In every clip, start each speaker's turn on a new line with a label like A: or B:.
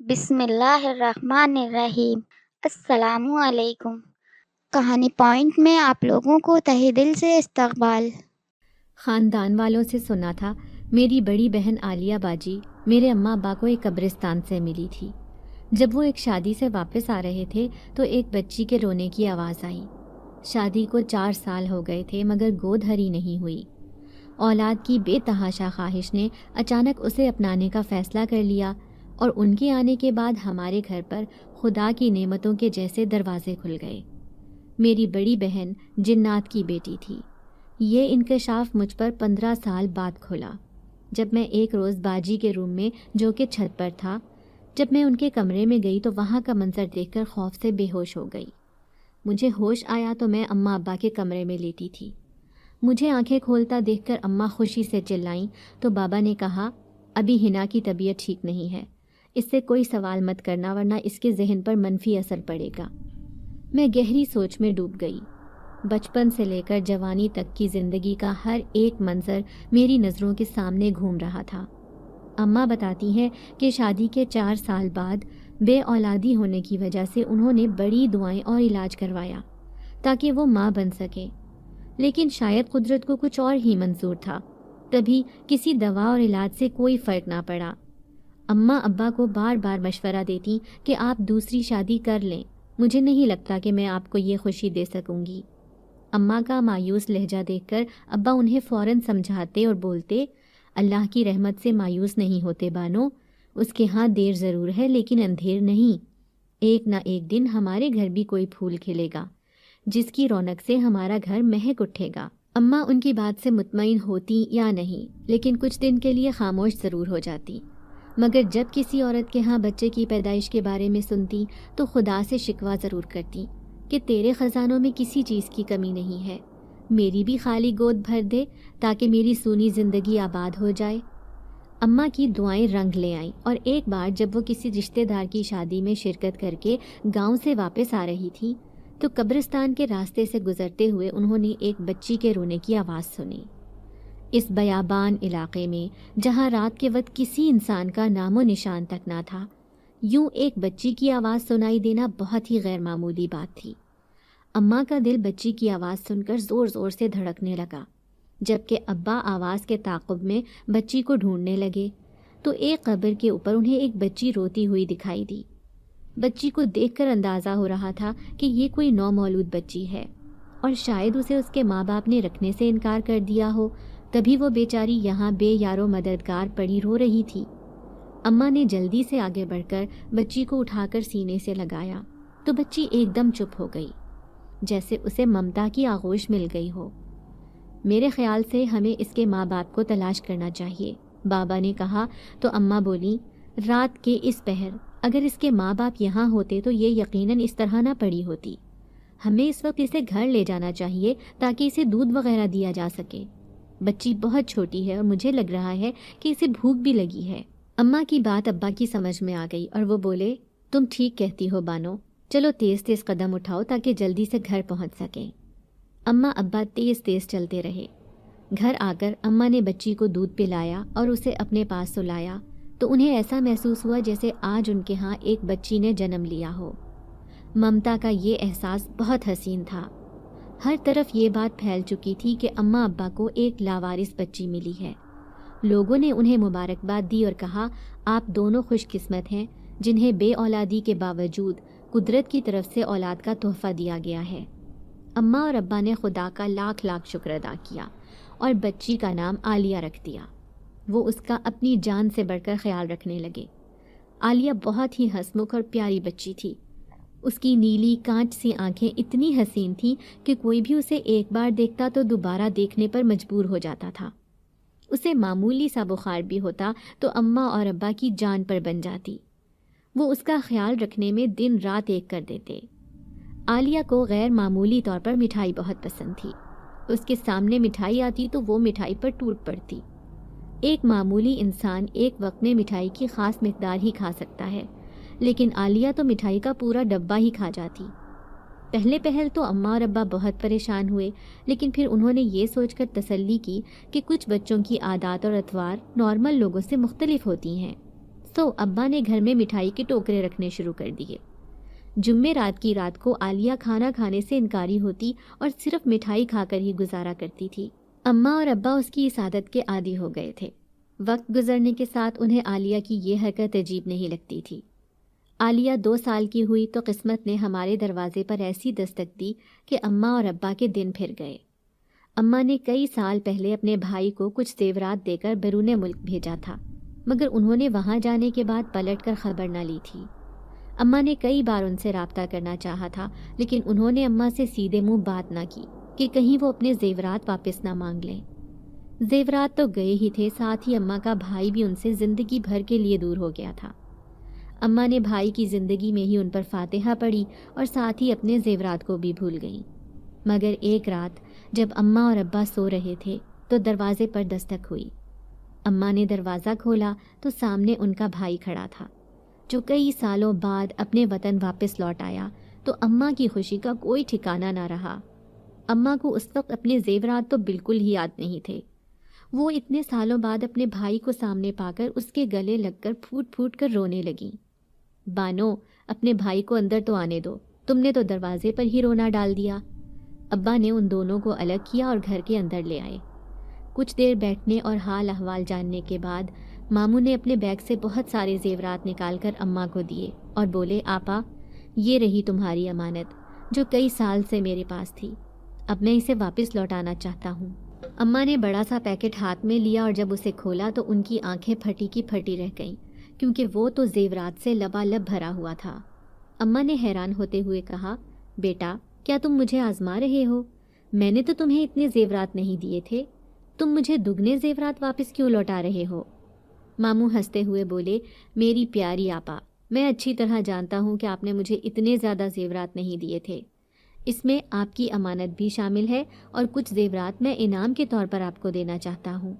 A: بسم اللہ الرحمن الرحیم۔ السلام علیکم۔ کہانی پوائنٹ میں آپ لوگوں کو تہہ دل سے استقبال۔
B: خاندان والوں سے سنا تھا میری بڑی بہن عالیہ باجی میرے اماں ابا کو ایک قبرستان سے ملی تھی۔ جب وہ ایک شادی سے واپس آ رہے تھے تو ایک بچی کے رونے کی آواز آئی۔ شادی کو 4 سال ہو گئے تھے مگر گود ہری نہیں ہوئی۔ اولاد کی بے تحاشا خواہش نے اچانک اسے اپنانے کا فیصلہ کر لیا اور ان کے آنے کے بعد ہمارے گھر پر خدا کی نعمتوں کے جیسے دروازے کھل گئے۔ میری بڑی بہن جنات کی بیٹی تھی۔ یہ انکشاف مجھ پر 15 سال بعد کھلا جب میں ایک روز باجی کے روم میں جو کہ چھت پر تھا، جب میں ان کے کمرے میں گئی تو وہاں کا منظر دیکھ کر خوف سے بے ہوش ہو گئی۔ مجھے ہوش آیا تو میں اماں ابا کے کمرے میں لیٹی تھی۔ مجھے آنکھیں کھولتا دیکھ کر اماں خوشی سے چلائیں تو بابا نے کہا، ابھی ہنا کی طبیعت ٹھیک نہیں ہے، اس سے کوئی سوال مت کرنا ورنہ اس کے ذہن پر منفی اثر پڑے گا۔ میں گہری سوچ میں ڈوب گئی۔ بچپن سے لے کر جوانی تک کی زندگی کا ہر ایک منظر میری نظروں کے سامنے گھوم رہا تھا۔ اماں بتاتی ہیں کہ شادی کے 4 سال بعد بے اولادی ہونے کی وجہ سے انہوں نے بڑی دعائیں اور علاج کروایا تاکہ وہ ماں بن سکے، لیکن شاید قدرت کو کچھ اور ہی منظور تھا، تبھی کسی دوا اور علاج سے کوئی فرق نہ پڑا۔ اماں ابا کو بار بار مشورہ دیتی کہ آپ دوسری شادی کر لیں، مجھے نہیں لگتا کہ میں آپ کو یہ خوشی دے سکوں گی۔ اماں کا مایوس لہجہ دیکھ کر ابا انہیں فوراً سمجھاتے اور بولتے، اللہ کی رحمت سے مایوس نہیں ہوتے بانو، اس کے ہاں دیر ضرور ہے لیکن اندھیر نہیں۔ ایک نہ ایک دن ہمارے گھر بھی کوئی پھول کھلے گا جس کی رونق سے ہمارا گھر مہک اٹھے گا۔ اماں ان کی بات سے مطمئن ہوتی یا نہیں، لیکن کچھ دن کے لیے خاموش ضرور ہو جاتی، مگر جب کسی عورت کے ہاں بچے کی پیدائش کے بارے میں سنتی تو خدا سے شکوہ ضرور کرتی کہ تیرے خزانوں میں کسی چیز کی کمی نہیں ہے، میری بھی خالی گود بھر دے تاکہ میری سونی زندگی آباد ہو جائے۔ اماں کی دعائیں رنگ لے آئیں اور ایک بار جب وہ کسی رشتہ دار کی شادی میں شرکت کر کے گاؤں سے واپس آ رہی تھی تو قبرستان کے راستے سے گزرتے ہوئے انہوں نے ایک بچی کے رونے کی آواز سنی۔ اس بیابان علاقے میں جہاں رات کے وقت کسی انسان کا نام و نشان تک نہ تھا، یوں ایک بچی کی آواز سنائی دینا بہت ہی غیر معمولی بات تھی۔ اماں کا دل بچی کی آواز سن کر زور زور سے دھڑکنے لگا، جبکہ ابا آواز کے تعاقب میں بچی کو ڈھونڈنے لگے تو ایک قبر کے اوپر انہیں ایک بچی روتی ہوئی دکھائی دی۔ بچی کو دیکھ کر اندازہ ہو رہا تھا کہ یہ کوئی نومولود بچی ہے اور شاید اسے اس کے ماں باپ نے رکھنے سے انکار کر دیا ہو، تبھی وہ بیچاری یہاں بے یارو مددگار پڑی رو رہی تھی۔ اماں نے جلدی سے آگے بڑھ کر بچی کو اٹھا کر سینے سے لگایا تو بچی ایک دم چپ ہو گئی، جیسے اسے ممتا کی آغوش مل گئی ہو۔ میرے خیال سے ہمیں اس کے ماں باپ کو تلاش کرنا چاہیے، بابا نے کہا تو اماں بولی، رات کے اس پہر اگر اس کے ماں باپ یہاں ہوتے تو یہ یقیناً اس طرح نہ پڑی ہوتی۔ ہمیں اس وقت اسے گھر لے جانا چاہیے تاکہ اسے دودھ وغیرہ دیا جا سکے۔ بچی بہت چھوٹی ہے اور مجھے لگ رہا ہے کہ اسے بھوک بھی لگی ہے۔ اماں کی بات ابا کی سمجھ میں آ گئی اور وہ بولے، تم ٹھیک کہتی ہو بانو، چلو تیز تیز قدم اٹھاؤ تاکہ جلدی سے گھر پہنچ سکیں۔ اماں ابا تیز تیز چلتے رہے۔ گھر آ کر اماں نے بچی کو دودھ پلایا اور اسے اپنے پاس سلایا تو انہیں ایسا محسوس ہوا جیسے آج ان کے ہاں ایک بچی نے جنم لیا ہو۔ ممتا کا یہ احساس بہت حسین تھا۔ ہر طرف یہ بات پھیل چکی تھی کہ اماں ابا کو ایک لاوارث بچی ملی ہے۔ لوگوں نے انہیں مبارکباد دی اور کہا، آپ دونوں خوش قسمت ہیں جنہیں بے اولادی کے باوجود قدرت کی طرف سے اولاد کا تحفہ دیا گیا ہے۔ اماں اور ابا نے خدا کا لاکھ لاکھ شکر ادا کیا اور بچی کا نام عالیہ رکھ دیا۔ وہ اس کا اپنی جان سے بڑھ کر خیال رکھنے لگے۔ عالیہ بہت ہی ہنسمکھ اور پیاری بچی تھی۔ اس کی نیلی کانچ سی آنکھیں اتنی حسین تھیں کہ کوئی بھی اسے ایک بار دیکھتا تو دوبارہ دیکھنے پر مجبور ہو جاتا تھا۔ اسے معمولی سا بخار بھی ہوتا تو اماں اور ابا کی جان پر بن جاتی۔ وہ اس کا خیال رکھنے میں دن رات ایک کر دیتے۔ عالیہ کو غیر معمولی طور پر مٹھائی بہت پسند تھی۔ اس کے سامنے مٹھائی آتی تو وہ مٹھائی پر ٹوٹ پڑتی۔ ایک معمولی انسان ایک وقت میں مٹھائی کی خاص مقدار ہی کھا سکتا ہے، لیکن عالیہ تو مٹھائی کا پورا ڈبہ ہی کھا جاتی۔ پہلے پہل تو اماں اور ابا بہت پریشان ہوئے، لیکن پھر انہوں نے یہ سوچ کر تسلی کی کہ کچھ بچوں کی عادات اور اطوار نارمل لوگوں سے مختلف ہوتی ہیں۔ تو ابا نے گھر میں مٹھائی کے ٹوکرے رکھنے شروع کر دیے۔ جمعے رات کی رات کو عالیہ کھانا کھانے سے انکاری ہوتی اور صرف مٹھائی کھا کر ہی گزارا کرتی تھی۔ اماں اور ابا اس کی اس عادت کے عادی ہو گئے تھے۔ وقت گزرنے کے ساتھ انہیں عالیہ کی یہ حرکت عجیب نہیں لگتی تھی۔ عالیہ 2 سال کی ہوئی تو قسمت نے ہمارے دروازے پر ایسی دستک دی کہ اماں اور ابا کے دن پھر گئے۔ اماں نے کئی سال پہلے اپنے بھائی کو کچھ زیورات دے کر بیرون ملک بھیجا تھا، مگر انہوں نے وہاں جانے کے بعد پلٹ کر خبر نہ لی تھی۔ اماں نے کئی بار ان سے رابطہ کرنا چاہا تھا، لیکن انہوں نے اماں سے سیدھے منہ بات نہ کی کہ کہیں وہ اپنے زیورات واپس نہ مانگ لیں۔ زیورات تو گئے ہی تھے، ساتھ ہی اماں کا بھائی بھی ان سے زندگی بھر کے لیے دور ہو گیا تھا۔ اماں نے بھائی کی زندگی میں ہی ان پر فاتحہ پڑھی اور ساتھ ہی اپنے زیورات کو بھی بھول گئیں۔ مگر ایک رات جب اماں اور ابا سو رہے تھے تو دروازے پر دستک ہوئی۔ اماں نے دروازہ کھولا تو سامنے ان کا بھائی کھڑا تھا، جو کئی سالوں بعد اپنے وطن واپس لوٹ آیا تو اماں کی خوشی کا کوئی ٹھکانہ نہ رہا۔ اماں کو اس وقت اپنے زیورات تو بالکل ہی یاد نہیں تھے۔ وہ اتنے سالوں بعد اپنے بھائی کو سامنے پا کر اس کے گلے لگ کر پھوٹ پھوٹ کر رونے لگیں۔ بانو، اپنے بھائی کو اندر تو آنے دو، تم نے تو دروازے پر ہی رونا ڈال دیا۔ ابا نے ان دونوں کو الگ کیا اور گھر کے اندر لے آئے۔ کچھ دیر بیٹھنے اور حال احوال جاننے کے بعد ماموں نے اپنے بیگ سے بہت سارے زیورات نکال کر اماں کو دیے اور بولے، آپا، یہ رہی تمہاری امانت جو کئی سال سے میرے پاس تھی، اب میں اسے واپس لوٹانا چاہتا ہوں۔ اماں نے بڑا سا پیکٹ ہاتھ میں لیا اور جب اسے کھولا تو ان کی آنکھیں پھٹی کی پھٹی رہ گئیں، کیونکہ وہ تو زیورات سے لبالب بھرا ہوا تھا۔ اماں نے حیران ہوتے ہوئے کہا، بیٹا، کیا تم مجھے آزما رہے ہو؟ میں نے تو تمہیں اتنے زیورات نہیں دیے تھے، تم مجھے دگنے زیورات واپس کیوں لوٹا رہے ہو؟ ماموں ہنستے ہوئے بولے، میری پیاری آپا، میں اچھی طرح جانتا ہوں کہ آپ نے مجھے اتنے زیادہ زیورات نہیں دیے تھے، اس میں آپ کی امانت بھی شامل ہے اور کچھ زیورات میں انعام کے طور پر آپ کو دینا چاہتا ہوں۔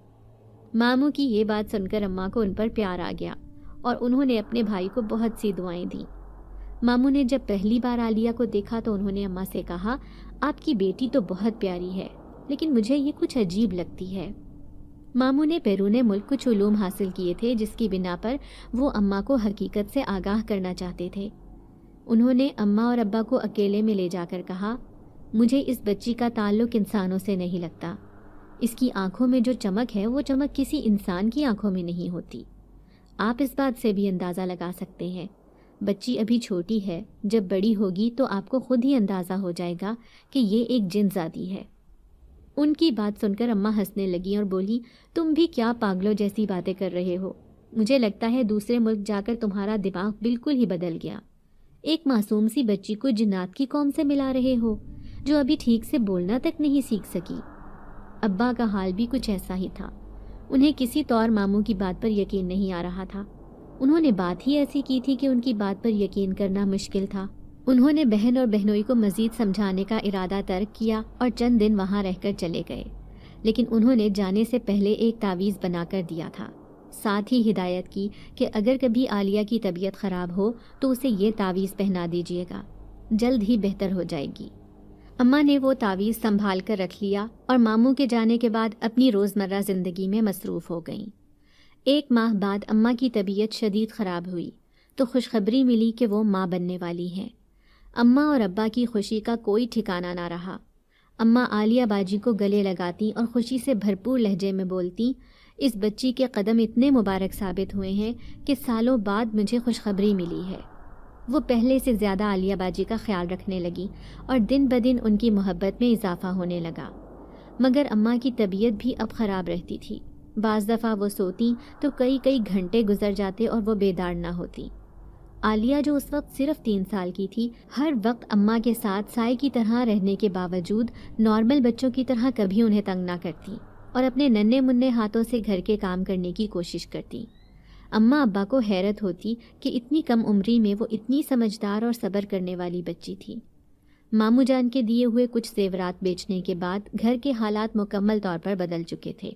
B: ماموں کی یہ بات سن کر اماں کو ان پر پیار آ گیا اور انہوں نے اپنے بھائی کو بہت سی دعائیں دیں۔ ماموں نے جب پہلی بار عالیہ کو دیکھا تو انہوں نے اماں سے کہا، آپ کی بیٹی تو بہت پیاری ہے، لیکن مجھے یہ کچھ عجیب لگتی ہے۔ ماموں نے بیرون ملک کچھ علوم حاصل کیے تھے جس کی بنا پر وہ اماں کو حقیقت سے آگاہ کرنا چاہتے تھے۔ انہوں نے اماں اور ابا کو اکیلے میں لے جا کر کہا، مجھے اس بچی کا تعلق انسانوں سے نہیں لگتا، اس کی آنکھوں میں جو چمک ہے وہ چمک کسی انسان کی آنکھوں میں نہیں ہوتی۔ آپ اس بات سے بھی اندازہ لگا سکتے ہیں، بچی ابھی چھوٹی ہے، جب بڑی ہوگی تو آپ کو خود ہی اندازہ ہو جائے گا کہ یہ ایک جن زادی ہے۔ ان کی بات سن کر اماں ہنسنے لگیں اور بولی، تم بھی کیا پاگلوں جیسی باتیں کر رہے ہو؟ مجھے لگتا ہے دوسرے ملک جا کر تمہارا دماغ بالکل ہی بدل گیا۔ ایک معصوم سی بچی کو جنات کی قوم سے ملا رہے ہو جو ابھی ٹھیک سے بولنا تک نہیں سیکھ سکی۔ ابا کا حال بھی کچھ ایسا ہی تھا، انہیں کسی طور ماموں کی بات پر یقین نہیں آ رہا تھا۔ انہوں نے بات ہی ایسی کی تھی کہ ان کی بات پر یقین کرنا مشکل تھا۔ انہوں نے بہن اور بہنوئی کو مزید سمجھانے کا ارادہ ترک کیا اور چند دن وہاں رہ کر چلے گئے، لیکن انہوں نے جانے سے پہلے ایک تعویذ بنا کر دیا تھا، ساتھ ہی ہدایت کی کہ اگر کبھی عالیہ کی طبیعت خراب ہو تو اسے یہ تعویذ پہنا دیجیے گا، جلد ہی بہتر ہو جائے گی۔ اماں نے وہ تعویذ سنبھال کر رکھ لیا اور ماموں کے جانے کے بعد اپنی روزمرہ زندگی میں مصروف ہو گئیں۔ 1 ماہ بعد اماں کی طبیعت شدید خراب ہوئی تو خوشخبری ملی کہ وہ ماں بننے والی ہیں۔ اماں اور ابا کی خوشی کا کوئی ٹھکانہ نہ رہا۔ اماں عالیہ باجی کو گلے لگاتی اور خوشی سے بھرپور لہجے میں بولتی، اس بچی کے قدم اتنے مبارک ثابت ہوئے ہیں کہ سالوں بعد مجھے خوشخبری ملی ہے۔ وہ پہلے سے زیادہ عالیہ باجی کا خیال رکھنے لگی اور دن بدن ان کی محبت میں اضافہ ہونے لگا۔ مگر اماں کی طبیعت بھی اب خراب رہتی تھی، بعض دفعہ وہ سوتی تو کئی گھنٹے گزر جاتے اور وہ بیدار نہ ہوتی۔ عالیہ جو اس وقت صرف 3 سال کی تھی، ہر وقت اماں کے ساتھ سائے کی طرح رہنے کے باوجود نارمل بچوں کی طرح کبھی انہیں تنگ نہ کرتی اور اپنے ننھے منھے ہاتھوں سے گھر کے کام کرنے کی کوشش کرتی۔ اماں ابا کو حیرت ہوتی کہ اتنی کم عمری میں وہ اتنی سمجھدار اور صبر کرنے والی بچی تھی۔ ماموں جان کے دیے ہوئے کچھ زیورات بیچنے کے بعد گھر کے حالات مکمل طور پر بدل چکے تھے۔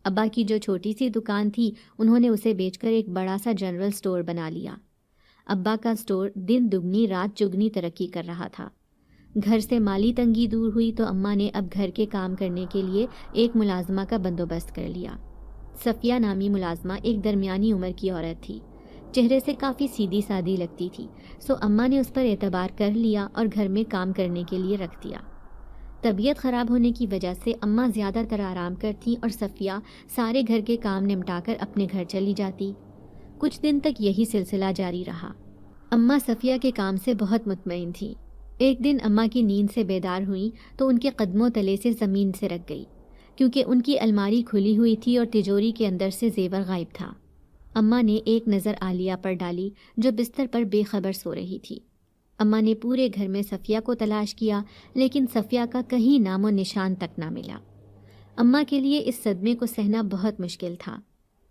B: ابا کی جو چھوٹی سی دکان تھی انہوں نے اسے بیچ کر ایک بڑا سا جنرل سٹور بنا لیا۔ ابا کا سٹور دن دگنی رات چگنی ترقی کر رہا تھا۔ گھر سے مالی تنگی دور ہوئی تو اماں نے اب گھر کے کام کرنے کے لیے ایک ملازمہ کا بندوبست کر لیا۔ صفیہ نامی ملازمہ ایک درمیانی عمر کی عورت تھی، چہرے سے کافی سیدھی سادی لگتی تھی، سو اماں نے اس پر اعتبار کر لیا اور گھر میں کام کرنے کے لیے رکھ دیا۔ طبیعت خراب ہونے کی وجہ سے اماں زیادہ تر آرام کرتی اور صفیہ سارے گھر کے کام نمٹا کر اپنے گھر چلی جاتی۔ کچھ دن تک یہی سلسلہ جاری رہا۔ اماں صفیہ کے کام سے بہت مطمئن تھیں۔ ایک دن اماں کی نیند سے بیدار ہوئیں تو ان کے قدموں تلے سے زمین سے رک گئی، کیونکہ ان کی الماری کھلی ہوئی تھی اور تجوری کے اندر سے زیور غائب تھا۔ اماں نے ایک نظر عالیہ پر ڈالی جو بستر پر بے خبر سو رہی تھی۔ اماں نے پورے گھر میں صفیہ کو تلاش کیا، لیکن صفیہ کا کہیں نام و نشان تک نہ ملا۔ اماں کے لیے اس صدمے کو سہنا بہت مشکل تھا۔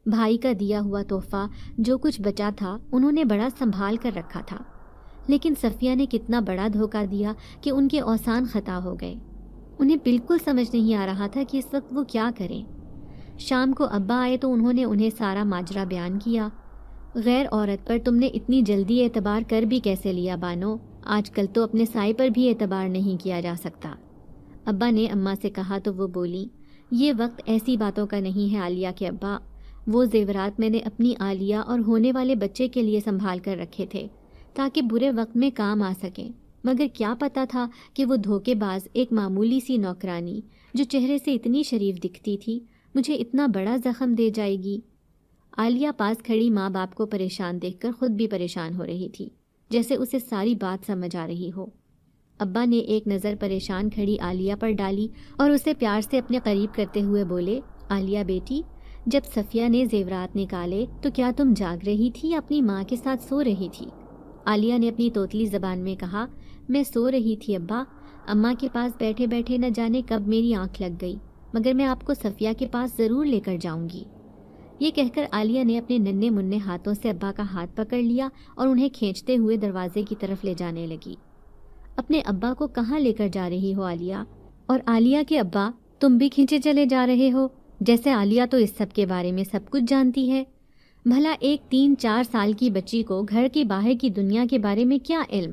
B: بھائی کا دیا ہوا تحفہ جو کچھ بچا تھا انہوں نے بڑا سنبھال کر رکھا تھا، لیکن صفیہ نے کتنا بڑا دھوکہ دیا کہ ان کے اوسان خطا ہو گئے۔ انہیں بالکل سمجھ نہیں آ رہا تھا کہ اس وقت وہ کیا کریں۔ شام کو ابا آئے تو انہیں سارا ماجرا بیان کیا۔ غیر عورت پر تم نے اتنی جلدی اعتبار کر بھی کیسے لیا بانو؟ آج کل تو اپنے سائے پر بھی اعتبار نہیں کیا جا سکتا۔ ابا نے اماں سے کہا تو وہ بولی، یہ وقت ایسی باتوں کا نہیں ہے عالیہ کے ابا، وہ زیورات میں نے اپنی عالیہ اور ہونے والے بچے کے لیے سنبھال کر رکھے تھے تاکہ برے وقت میں کام آ سکیں، مگر کیا پتا تھا کہ وہ دھوکے باز ایک معمولی سی نوکرانی جو چہرے سے اتنی شریف دکھتی تھی مجھے اتنا بڑا زخم دے جائے گی۔ عالیہ پاس کھڑی ماں باپ کو پریشان دیکھ کر خود بھی پریشان ہو رہی تھی، جیسے اسے ساری بات سمجھ آ رہی ہو۔ ابا نے ایک نظر پریشان کھڑی عالیہ پر ڈالی اور اسے پیار سے اپنے قریب کرتے ہوئے بولے، عالیہ بیٹی، جب صفیہ نے زیورات نکالے تو کیا تم جاگ رہی تھی یا اپنی ماں کے ساتھ سو رہی تھی؟ عالیہ نے اپنی توتلی زبان میں کہا، میں سو رہی تھی ابا، اماں کے پاس بیٹھے بیٹھے نہ جانے کب میری آنکھ لگ گئی، مگر میں آپ کو صفیہ کے پاس ضرور لے کر جاؤں گی۔ یہ کہہ کر عالیہ نے اپنے ننھے منھے ہاتھوں سے ابا کا ہاتھ پکڑ لیا اور انہیں کھینچتے ہوئے دروازے کی طرف لے جانے لگی۔ اپنے ابا کو کہاں لے کر جا رہی ہو عالیہ؟ اور عالیہ کے ابا تم بھی کھینچے چلے جا رہے ہو؟ جیسے عالیہ تو اس سب کے بارے میں سب کچھ جانتی ہے۔ بھلا ایک 3-4 سال کی بچی کو گھر کی باہر کی دنیا کے بارے میں کیا علم؟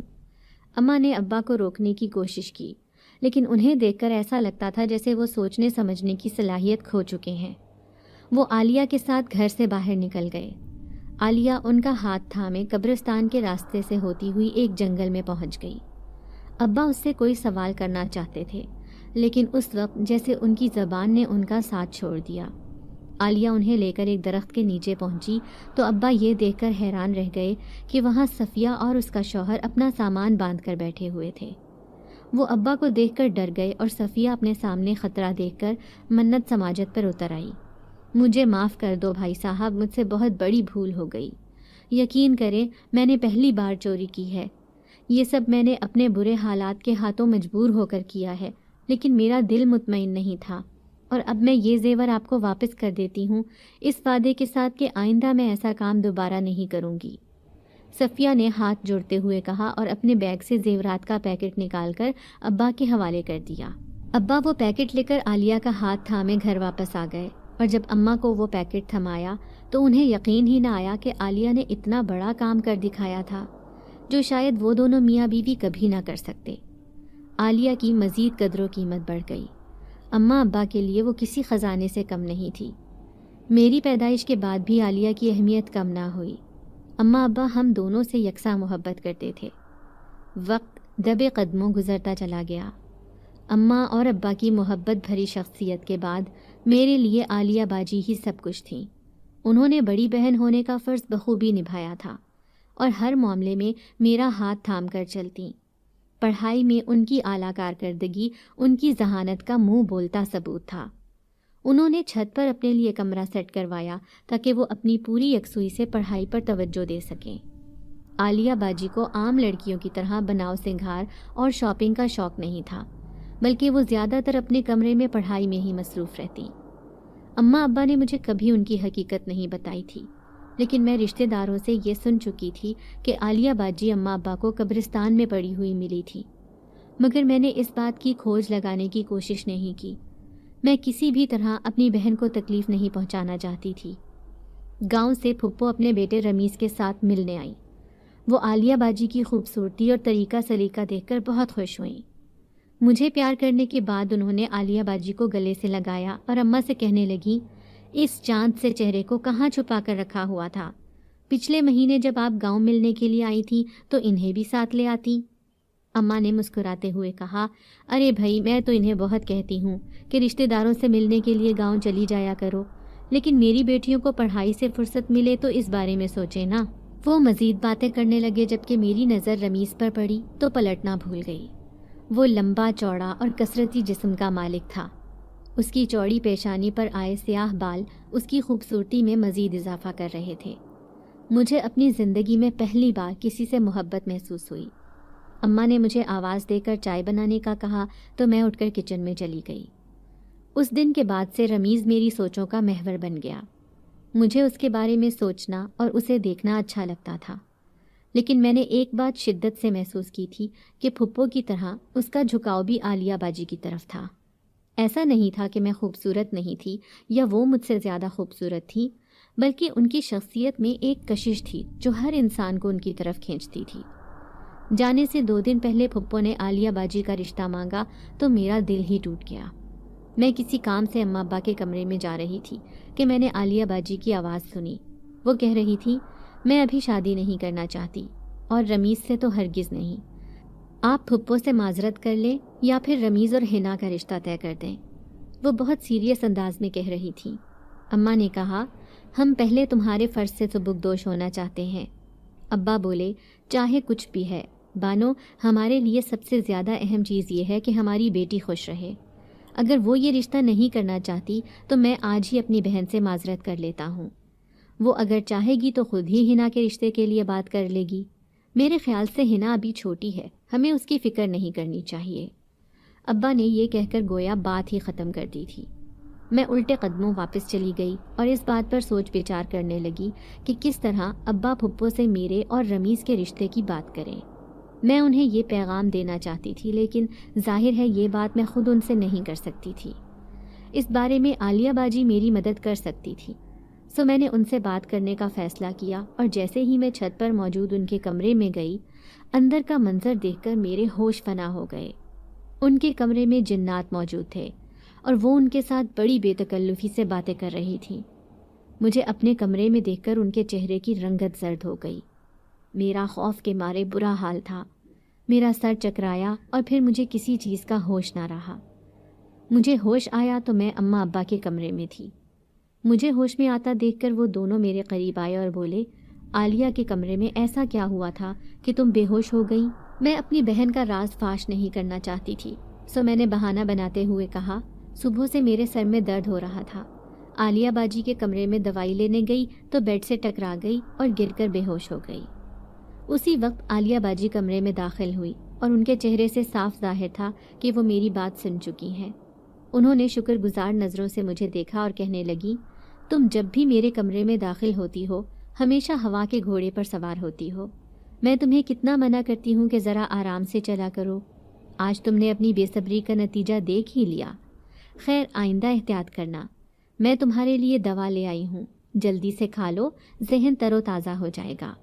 B: اماں نے ابا کو روکنے کی کوشش کی، لیکن انہیں دیکھ کر ایسا لگتا تھا جیسے وہ سوچنے سمجھنے کی صلاحیت کھو چکے ہیں۔ وہ عالیہ کے ساتھ گھر سے باہر نکل گئے۔ عالیہ ان کا ہاتھ تھامے قبرستان کے راستے سے ہوتی ہوئی ایک جنگل میں پہنچ گئی۔ ابا اس سے کوئی سوال کرنا چاہتے تھے، لیکن اس وقت جیسے ان کی زبان نے ان کا ساتھ چھوڑ دیا۔ عالیہ انہیں لے کر ایک درخت کے نیچے پہنچی تو ابا یہ دیکھ کر حیران رہ گئے کہ وہاں صفیہ اور اس کا شوہر اپنا سامان باندھ کر بیٹھے ہوئے تھے۔ وہ ابا کو دیکھ کر ڈر گئے اور صفیہ اپنے سامنے خطرہ دیکھ کر منت سماجت پر اتر آئی۔ مجھے معاف کر دو بھائی صاحب، مجھ سے بہت بڑی بھول ہو گئی۔ یقین کریں میں نے پہلی بار چوری کی ہے۔ یہ سب میں نے اپنے برے حالات کے ہاتھوں مجبور ہو کر کیا ہے، لیکن میرا دل مطمئن نہیں تھا، اور اب میں یہ زیور آپ کو واپس کر دیتی ہوں اس وعدے کے ساتھ کہ آئندہ میں ایسا کام دوبارہ نہیں کروں گی۔ صفیہ نے ہاتھ جوڑتے ہوئے کہا اور اپنے بیگ سے زیورات کا پیکٹ نکال کر ابا کے حوالے کر دیا۔ ابا وہ پیکٹ لے کر عالیہ کا ہاتھ تھامے گھر واپس آ گئے، اور جب اماں کو وہ پیکٹ تھمایا تو انہیں یقین ہی نہ آیا کہ عالیہ نے اتنا بڑا کام کر دکھایا تھا جو شاید وہ دونوں میاں بیوی کبھی نہ کر سکتے۔ عالیہ کی مزید قدر و قیمت بڑھ گئی۔ اماں ابا کے لیے وہ کسی خزانے سے کم نہیں تھی۔ میری پیدائش کے بعد بھی عالیہ کی اہمیت کم نہ ہوئی۔ اماں ابا ہم دونوں سے یکساں محبت کرتے تھے۔ وقت دبے قدموں گزرتا چلا گیا۔ اماں اور ابا کی محبت بھری شخصیت کے بعد میرے لیے عالیہ باجی ہی سب کچھ تھیں۔ انہوں نے بڑی بہن ہونے کا فرض بخوبی نبھایا تھا اور ہر معاملے میں میرا ہاتھ تھام کر چلتیں۔ پڑھائی میں ان کی اعلیٰ کارکردگی ان کی ذہانت کا منہ بولتا ثبوت تھا۔ انہوں نے چھت پر اپنے لیے کمرہ سیٹ کروایا تاکہ وہ اپنی پوری یکسوئی سے پڑھائی پر توجہ دے سکیں۔ عالیہ باجی کو عام لڑکیوں کی طرح بناؤ سنگھار اور شاپنگ کا شوق نہیں تھا، بلکہ وہ زیادہ تر اپنے کمرے میں پڑھائی میں ہی مصروف رہتیں۔ اماں ابا نے مجھے کبھی ان کی حقیقت نہیں بتائی تھی، لیکن میں رشتہ داروں سے یہ سن چکی تھی کہ عالیہ باجی اماں ابا کو قبرستان میں پڑی ہوئی ملی تھی، مگر میں نے اس بات کی کھوج لگانے کی کوشش نہیں کی۔ میں کسی بھی طرح اپنی بہن کو تکلیف نہیں پہنچانا چاہتی تھی۔ گاؤں سے پھپھو اپنے بیٹے رمیز کے ساتھ ملنے آئی۔ وہ عالیہ باجی کی خوبصورتی اور طریقہ سلیقہ دیکھ کر بہت خوش ہوئیں۔ مجھے پیار کرنے کے بعد انہوں نے عالیہ باجی کو گلے سے لگایا اور اماں سے کہنے لگیں، اس چاند سے چہرے کو کہاں چھپا کر رکھا ہوا تھا؟ پچھلے مہینے جب آپ گاؤں ملنے کے لیے آئی تھیں تو انہیں بھی ساتھ لے آتی۔ اماں نے مسکراتے ہوئے کہا، ارے بھائی، میں تو انہیں بہت کہتی ہوں کہ رشتہ داروں سے ملنے کے لیے گاؤں چلی جایا کرو، لیکن میری بیٹیوں کو پڑھائی سے فرصت ملے تو اس بارے میں سوچیں نا۔ وہ مزید باتیں کرنے لگے جبکہ میری نظر رمیز پر پڑی تو پلٹنا بھول گئی۔ وہ لمبا چوڑا اور کثرتی جسم کا مالک تھا۔ اس کی چوڑی پیشانی پر آئے سیاہ بال اس کی خوبصورتی میں مزید اضافہ کر رہے تھے۔ مجھے اپنی زندگی میں پہلی بار کسی سے محبت محسوس ہوئی۔ اماں نے مجھے آواز دے کر چائے بنانے کا کہا تو میں اٹھ کر کچن میں چلی گئی۔ اس دن کے بعد سے رمیز میری سوچوں کا محور بن گیا۔ مجھے اس کے بارے میں سوچنا اور اسے دیکھنا اچھا لگتا تھا، لیکن میں نے ایک بات شدت سے محسوس کی تھی کہ پھپھو کی طرح اس کا جھکاؤ بھی عالیہ باجی کی طرف تھا۔ ایسا نہیں تھا کہ میں خوبصورت نہیں تھی یا وہ مجھ سے زیادہ خوبصورت تھی، بلکہ ان کی شخصیت میں ایک کشش تھی جو ہر انسان کو ان کی طرف کھینچتی تھی۔ جانے سے 2 دن پہلے پھپھو نے عالیہ باجی کا رشتہ مانگا تو میرا دل ہی ٹوٹ گیا۔ میں کسی کام سے اماں ابا کے کمرے میں جا رہی تھی کہ میں نے عالیہ باجی کی آواز سنی۔ وہ کہہ رہی تھی، میں ابھی شادی نہیں کرنا چاہتی، اور رمیز سے تو ہرگز نہیں۔ آپ پھپھو سے معذرت کر لیں یا پھر رمیز اور حنا کا رشتہ طے کر دیں۔ وہ بہت سیریس انداز میں کہہ رہی تھی۔ اماں نے کہا، ہم پہلے تمہارے فرض سے سبکدوش ہونا چاہتے ہیں۔ ابا بولے، چاہے کچھ بھی ہے بانو، ہمارے لیے سب سے زیادہ اہم چیز یہ ہے کہ ہماری بیٹی خوش رہے۔ اگر وہ یہ رشتہ نہیں کرنا چاہتی تو میں آج ہی اپنی بہن سے معذرت کر لیتا ہوں۔ وہ اگر چاہے گی تو خود ہی حنا کے رشتے کے لیے بات کر لے گی۔ میرے خیال سے حنا ابھی چھوٹی ہے، ہمیں اس کی فکر نہیں کرنی چاہیے۔ ابا نے یہ کہہ کر گویا بات ہی ختم کر دی تھی۔ میں الٹے قدموں واپس چلی گئی اور اس بات پر سوچ بچار کرنے لگی کہ کس طرح ابا پھپھو سے میرے اور رمیز کے رشتے کی بات کریں۔ میں انہیں یہ پیغام دینا چاہتی تھی، لیکن ظاہر ہے یہ بات میں خود ان سے نہیں کر سکتی تھی۔ اس بارے میں عالیہ باجی میری مدد کر سکتی تھی، سو میں نے ان سے بات کرنے کا فیصلہ کیا، اور جیسے ہی میں چھت پر موجود ان کے کمرے میں گئی، اندر کا منظر دیکھ کر میرے ہوش فنا ہو گئے۔ ان کے کمرے میں جنات موجود تھے اور وہ ان کے ساتھ بڑی بے تکلفی سے باتیں کر رہی تھیں۔ مجھے اپنے کمرے میں دیکھ کر ان کے چہرے کی رنگت زرد ہو گئی۔ میرا خوف کے مارے برا حال تھا۔ میرا سر چکرایا اور پھر مجھے کسی چیز کا ہوش نہ رہا۔ مجھے ہوش آیا تو میں اماں ابا کے کمرے میں تھی۔ مجھے ہوش میں آتا دیکھ کر وہ دونوں میرے قریب آئے اور بولے، عالیہ کے کمرے میں ایسا کیا ہوا تھا کہ تم بے ہوش ہو گئی؟ میں اپنی بہن کا راز فاش نہیں کرنا چاہتی تھی، سو میں نے بہانہ بناتے ہوئے کہا، صبح سے میرے سر میں درد ہو رہا تھا۔ عالیہ باجی کے کمرے میں دوائی لینے گئی تو بیڈ سے ٹکرا گئی اور گر کر بے ہوش ہو گئی۔ اسی وقت عالیہ باجی کمرے میں داخل ہوئی اور ان کے چہرے سے صاف ظاہر تھا کہ وہ میری بات سن چکی ہیں۔ انہوں نے شکر گزار نظروں سے مجھے دیکھا اور کہنے لگی، تم جب بھی میرے کمرے میں داخل ہوتی ہو ہمیشہ ہوا کے گھوڑے پر سوار ہوتی ہو۔ میں تمہیں کتنا منع کرتی ہوں کہ ذرا آرام سے چلا کرو۔ آج تم نے اپنی بے صبری کا نتیجہ دیکھ ہی لیا۔ خیر، آئندہ احتیاط کرنا۔ میں تمہارے لیے دوا لے آئی ہوں، جلدی سے کھا لو، ذہن تر و تازہ ہو جائے گا۔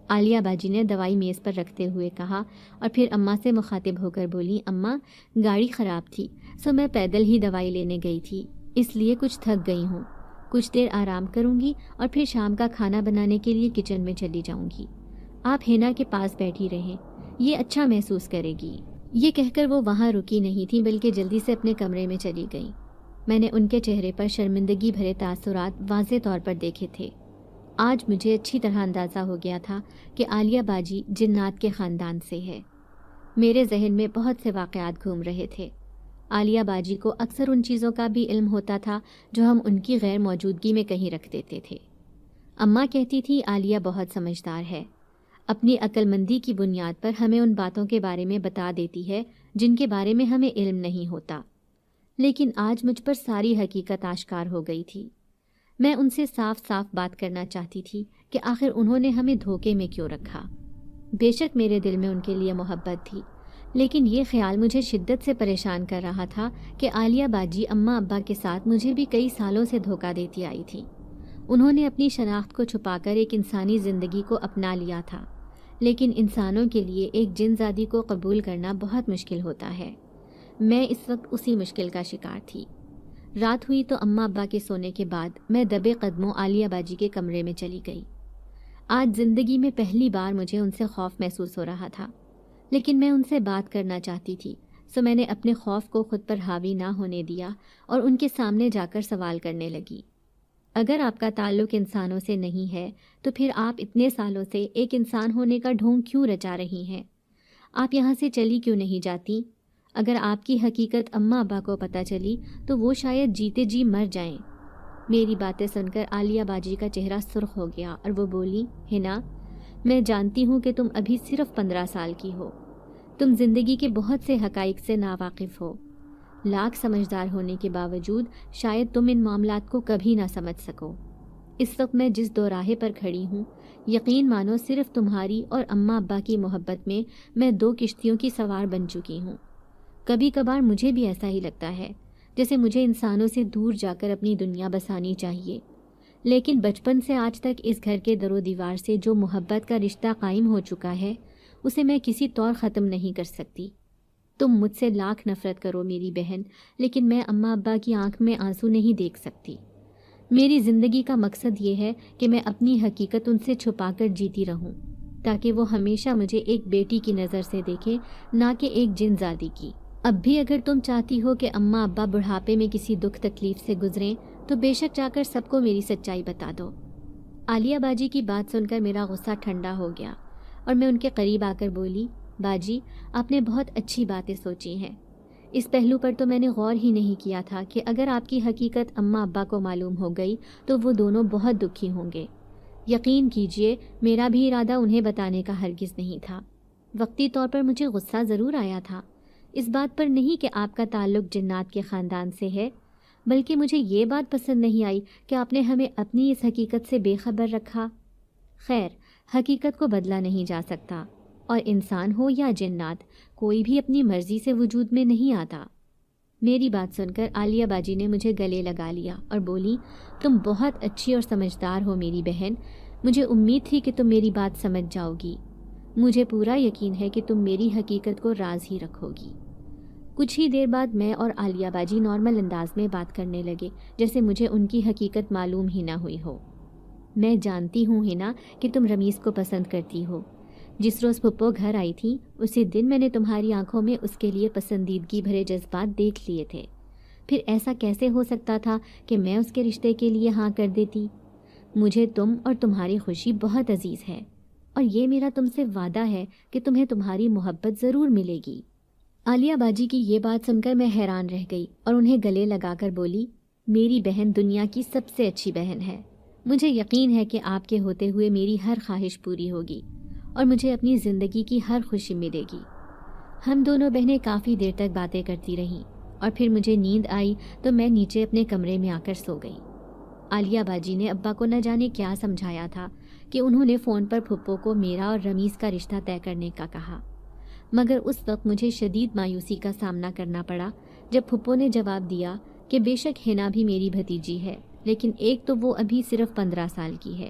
B: عالیہ باجی نے دوائی میز پر رکھتے ہوئے کہا اور پھر اماں سے مخاطب ہو کر بولی، اماں، گاڑی خراب تھی سو میں پیدل ہی دوائی لینے گئی تھی، اس لیے کچھ تھک گئی ہوں۔ کچھ دیر آرام کروں گی اور پھر شام کا کھانا بنانے کے لیے کچن میں چلی جاؤں گی۔ آپ حنا کے پاس بیٹھی رہیں، یہ اچھا محسوس کرے گی۔ یہ کہہ کر وہ وہاں رکی نہیں تھی بلکہ جلدی سے اپنے کمرے میں چلی گئی۔ میں نے ان کے چہرے پر شرمندگی بھرے تاثرات واضح طور پر دیکھے تھے۔ آج مجھے اچھی طرح اندازہ ہو گیا تھا کہ عالیہ باجی جنات کے خاندان سے ہے۔ میرے ذہن میں بہت سے واقعات گھوم رہے تھے۔ عالیہ باجی کو اکثر ان چیزوں کا بھی علم ہوتا تھا جو ہم ان کی غیر موجودگی میں کہیں رکھ دیتے تھے۔ اماں کہتی تھی عالیہ بہت سمجھدار ہے، اپنی عقل مندی کی بنیاد پر ہمیں ان باتوں کے بارے میں بتا دیتی ہے جن کے بارے میں ہمیں علم نہیں ہوتا۔ لیکن آج مجھ پر ساری حقیقت آشکار ہو گئی تھی۔ میں ان سے صاف صاف بات کرنا چاہتی تھی کہ آخر انہوں نے ہمیں دھوکے میں کیوں رکھا۔ بے شک میرے دل میں ان کے لیے محبت تھی، لیکن یہ خیال مجھے شدت سے پریشان کر رہا تھا کہ عالیہ باجی اماں ابا کے ساتھ مجھے بھی کئی سالوں سے دھوکہ دیتی آئی تھی۔ انہوں نے اپنی شناخت کو چھپا کر ایک انسانی زندگی کو اپنا لیا تھا، لیکن انسانوں کے لیے ایک جن زادی کو قبول کرنا بہت مشکل ہوتا ہے۔ میں اس وقت اسی مشکل کا شکار تھی۔ رات ہوئی تو اماں ابا کے سونے کے بعد میں دبے قدموں عالیہ باجی کے کمرے میں چلی گئی۔ آج زندگی میں پہلی بار مجھے ان سے خوف محسوس ہو رہا تھا، لیکن میں ان سے بات کرنا چاہتی تھی، سو میں نے اپنے خوف کو خود پر حاوی نہ ہونے دیا اور ان کے سامنے جا کر سوال کرنے لگی۔ اگر آپ کا تعلق انسانوں سے نہیں ہے تو پھر آپ اتنے سالوں سے ایک انسان ہونے کا ڈھونگ کیوں رچا رہی ہیں؟ آپ یہاں سے چلی کیوں نہیں جاتی؟ اگر آپ کی حقیقت اماں ابا کو پتہ چلی تو وہ شاید جیتے جی مر جائیں۔ میری باتیں سن کر عالیہ باجی کا چہرہ سرخ ہو گیا اور وہ بولی، ہنا، میں جانتی ہوں کہ تم ابھی صرف 15 سال کی ہو، تم زندگی کے بہت سے حقائق سے ناواقف ہو، لاکھ سمجھدار ہونے کے باوجود شاید تم ان معاملات کو کبھی نہ سمجھ سکو۔ اس وقت میں جس دوراہے پر کھڑی ہوں، یقین مانو صرف تمہاری اور اماں ابا کی محبت میں 2 کشتیوں کی سوار بن چکی ہوں۔ کبھی کبھار مجھے بھی ایسا ہی لگتا ہے جیسے مجھے انسانوں سے دور جا کر اپنی دنیا بسانی چاہیے، لیکن بچپن سے آج تک اس گھر کے در و دیوار سے جو محبت کا رشتہ قائم ہو چکا ہے اسے میں کسی طور ختم نہیں کر سکتی۔ تم مجھ سے لاکھ نفرت کرو میری بہن، لیکن میں اماں ابا کی آنکھ میں آنسو نہیں دیکھ سکتی۔ میری زندگی کا مقصد یہ ہے کہ میں اپنی حقیقت ان سے چھپا کر جیتی رہوں، تاکہ وہ ہمیشہ مجھے ایک بیٹی کی نظر سے دیکھیں، نہ کہ ایک جن زادی کی۔ اب بھی اگر تم چاہتی ہو کہ اماں ابا بڑھاپے میں کسی دکھ تکلیف سے گزریں تو بے شک جا کر سب کو میری سچائی بتا دو۔ عالیہ باجی کی بات سن کر میرا غصہ ٹھنڈا ہو گیا اور میں ان کے قریب آ کر بولی، باجی، آپ نے بہت اچھی باتیں سوچی ہیں۔ اس پہلو پر تو میں نے غور ہی نہیں کیا تھا کہ اگر آپ کی حقیقت اماں ابا کو معلوم ہو گئی تو وہ دونوں بہت دکھی ہوں گے۔ یقین کیجئے میرا بھی ارادہ انہیں بتانے کا ہرگز نہیں تھا۔ وقتی طور پر مجھے غصہ ضرور آیا تھا، اس بات پر نہیں کہ آپ کا تعلق جنات کے خاندان سے ہے، بلکہ مجھے یہ بات پسند نہیں آئی کہ آپ نے ہمیں اپنی اس حقیقت سے بے خبر رکھا۔ خیر، حقیقت کو بدلا نہیں جا سکتا، اور انسان ہو یا جنات، کوئی بھی اپنی مرضی سے وجود میں نہیں آتا۔ میری بات سن کر عالیہ باجی نے مجھے گلے لگا لیا اور بولی، تم بہت اچھی اور سمجھدار ہو میری بہن، مجھے امید تھی کہ تم میری بات سمجھ جاؤ گی۔ مجھے پورا یقین ہے کہ تم میری حقیقت کو راز ہی رکھو گی۔ کچھ ہی دیر بعد میں اور عالیہ باجی نارمل انداز میں بات کرنے لگے، جیسے مجھے ان کی حقیقت معلوم ہی نہ ہوئی ہو۔ میں جانتی ہوں ہنا کہ تم رمیز کو پسند کرتی ہو۔ جس روز پھپھو گھر آئی تھی اسی دن میں نے تمہاری آنکھوں میں اس کے لیے پسندیدگی بھرے جذبات دیکھ لیے تھے۔ پھر ایسا کیسے ہو سکتا تھا کہ میں اس کے رشتے کے لیے ہاں کر دیتی؟ مجھے تم اور تمہاری خوشی بہت عزیز ہے، اور یہ میرا تم سے وعدہ ہے کہ تمہیں تمہاری محبت ضرور ملے گی۔ عالیہ باجی کی یہ بات سن کر میں حیران رہ گئی اور انہیں گلے لگا کر بولی، میری بہن دنیا کی سب سے اچھی بہن ہے۔ مجھے یقین ہے کہ آپ کے ہوتے ہوئے میری ہر خواہش پوری ہوگی اور مجھے اپنی زندگی کی ہر خوشی ملے گی۔ ہم دونوں بہنیں کافی دیر تک باتیں کرتی رہیں اور پھر مجھے نیند آئی تو میں نیچے اپنے کمرے میں آ کر سو گئی۔ عالیہ باجی نے ابا کو نہ جانے کیا سمجھایا تھا کہ انہوں نے فون پر پھپھو کو میرا اور رمیز کا رشتہ طے کرنے کا کہا، مگر اس وقت مجھے شدید مایوسی کا سامنا کرنا پڑا جب پھپھو نے جواب دیا کہ بے شک ہنا بھی میری بھتیجی ہے، لیکن ایک تو وہ ابھی صرف 15 سال کی ہے،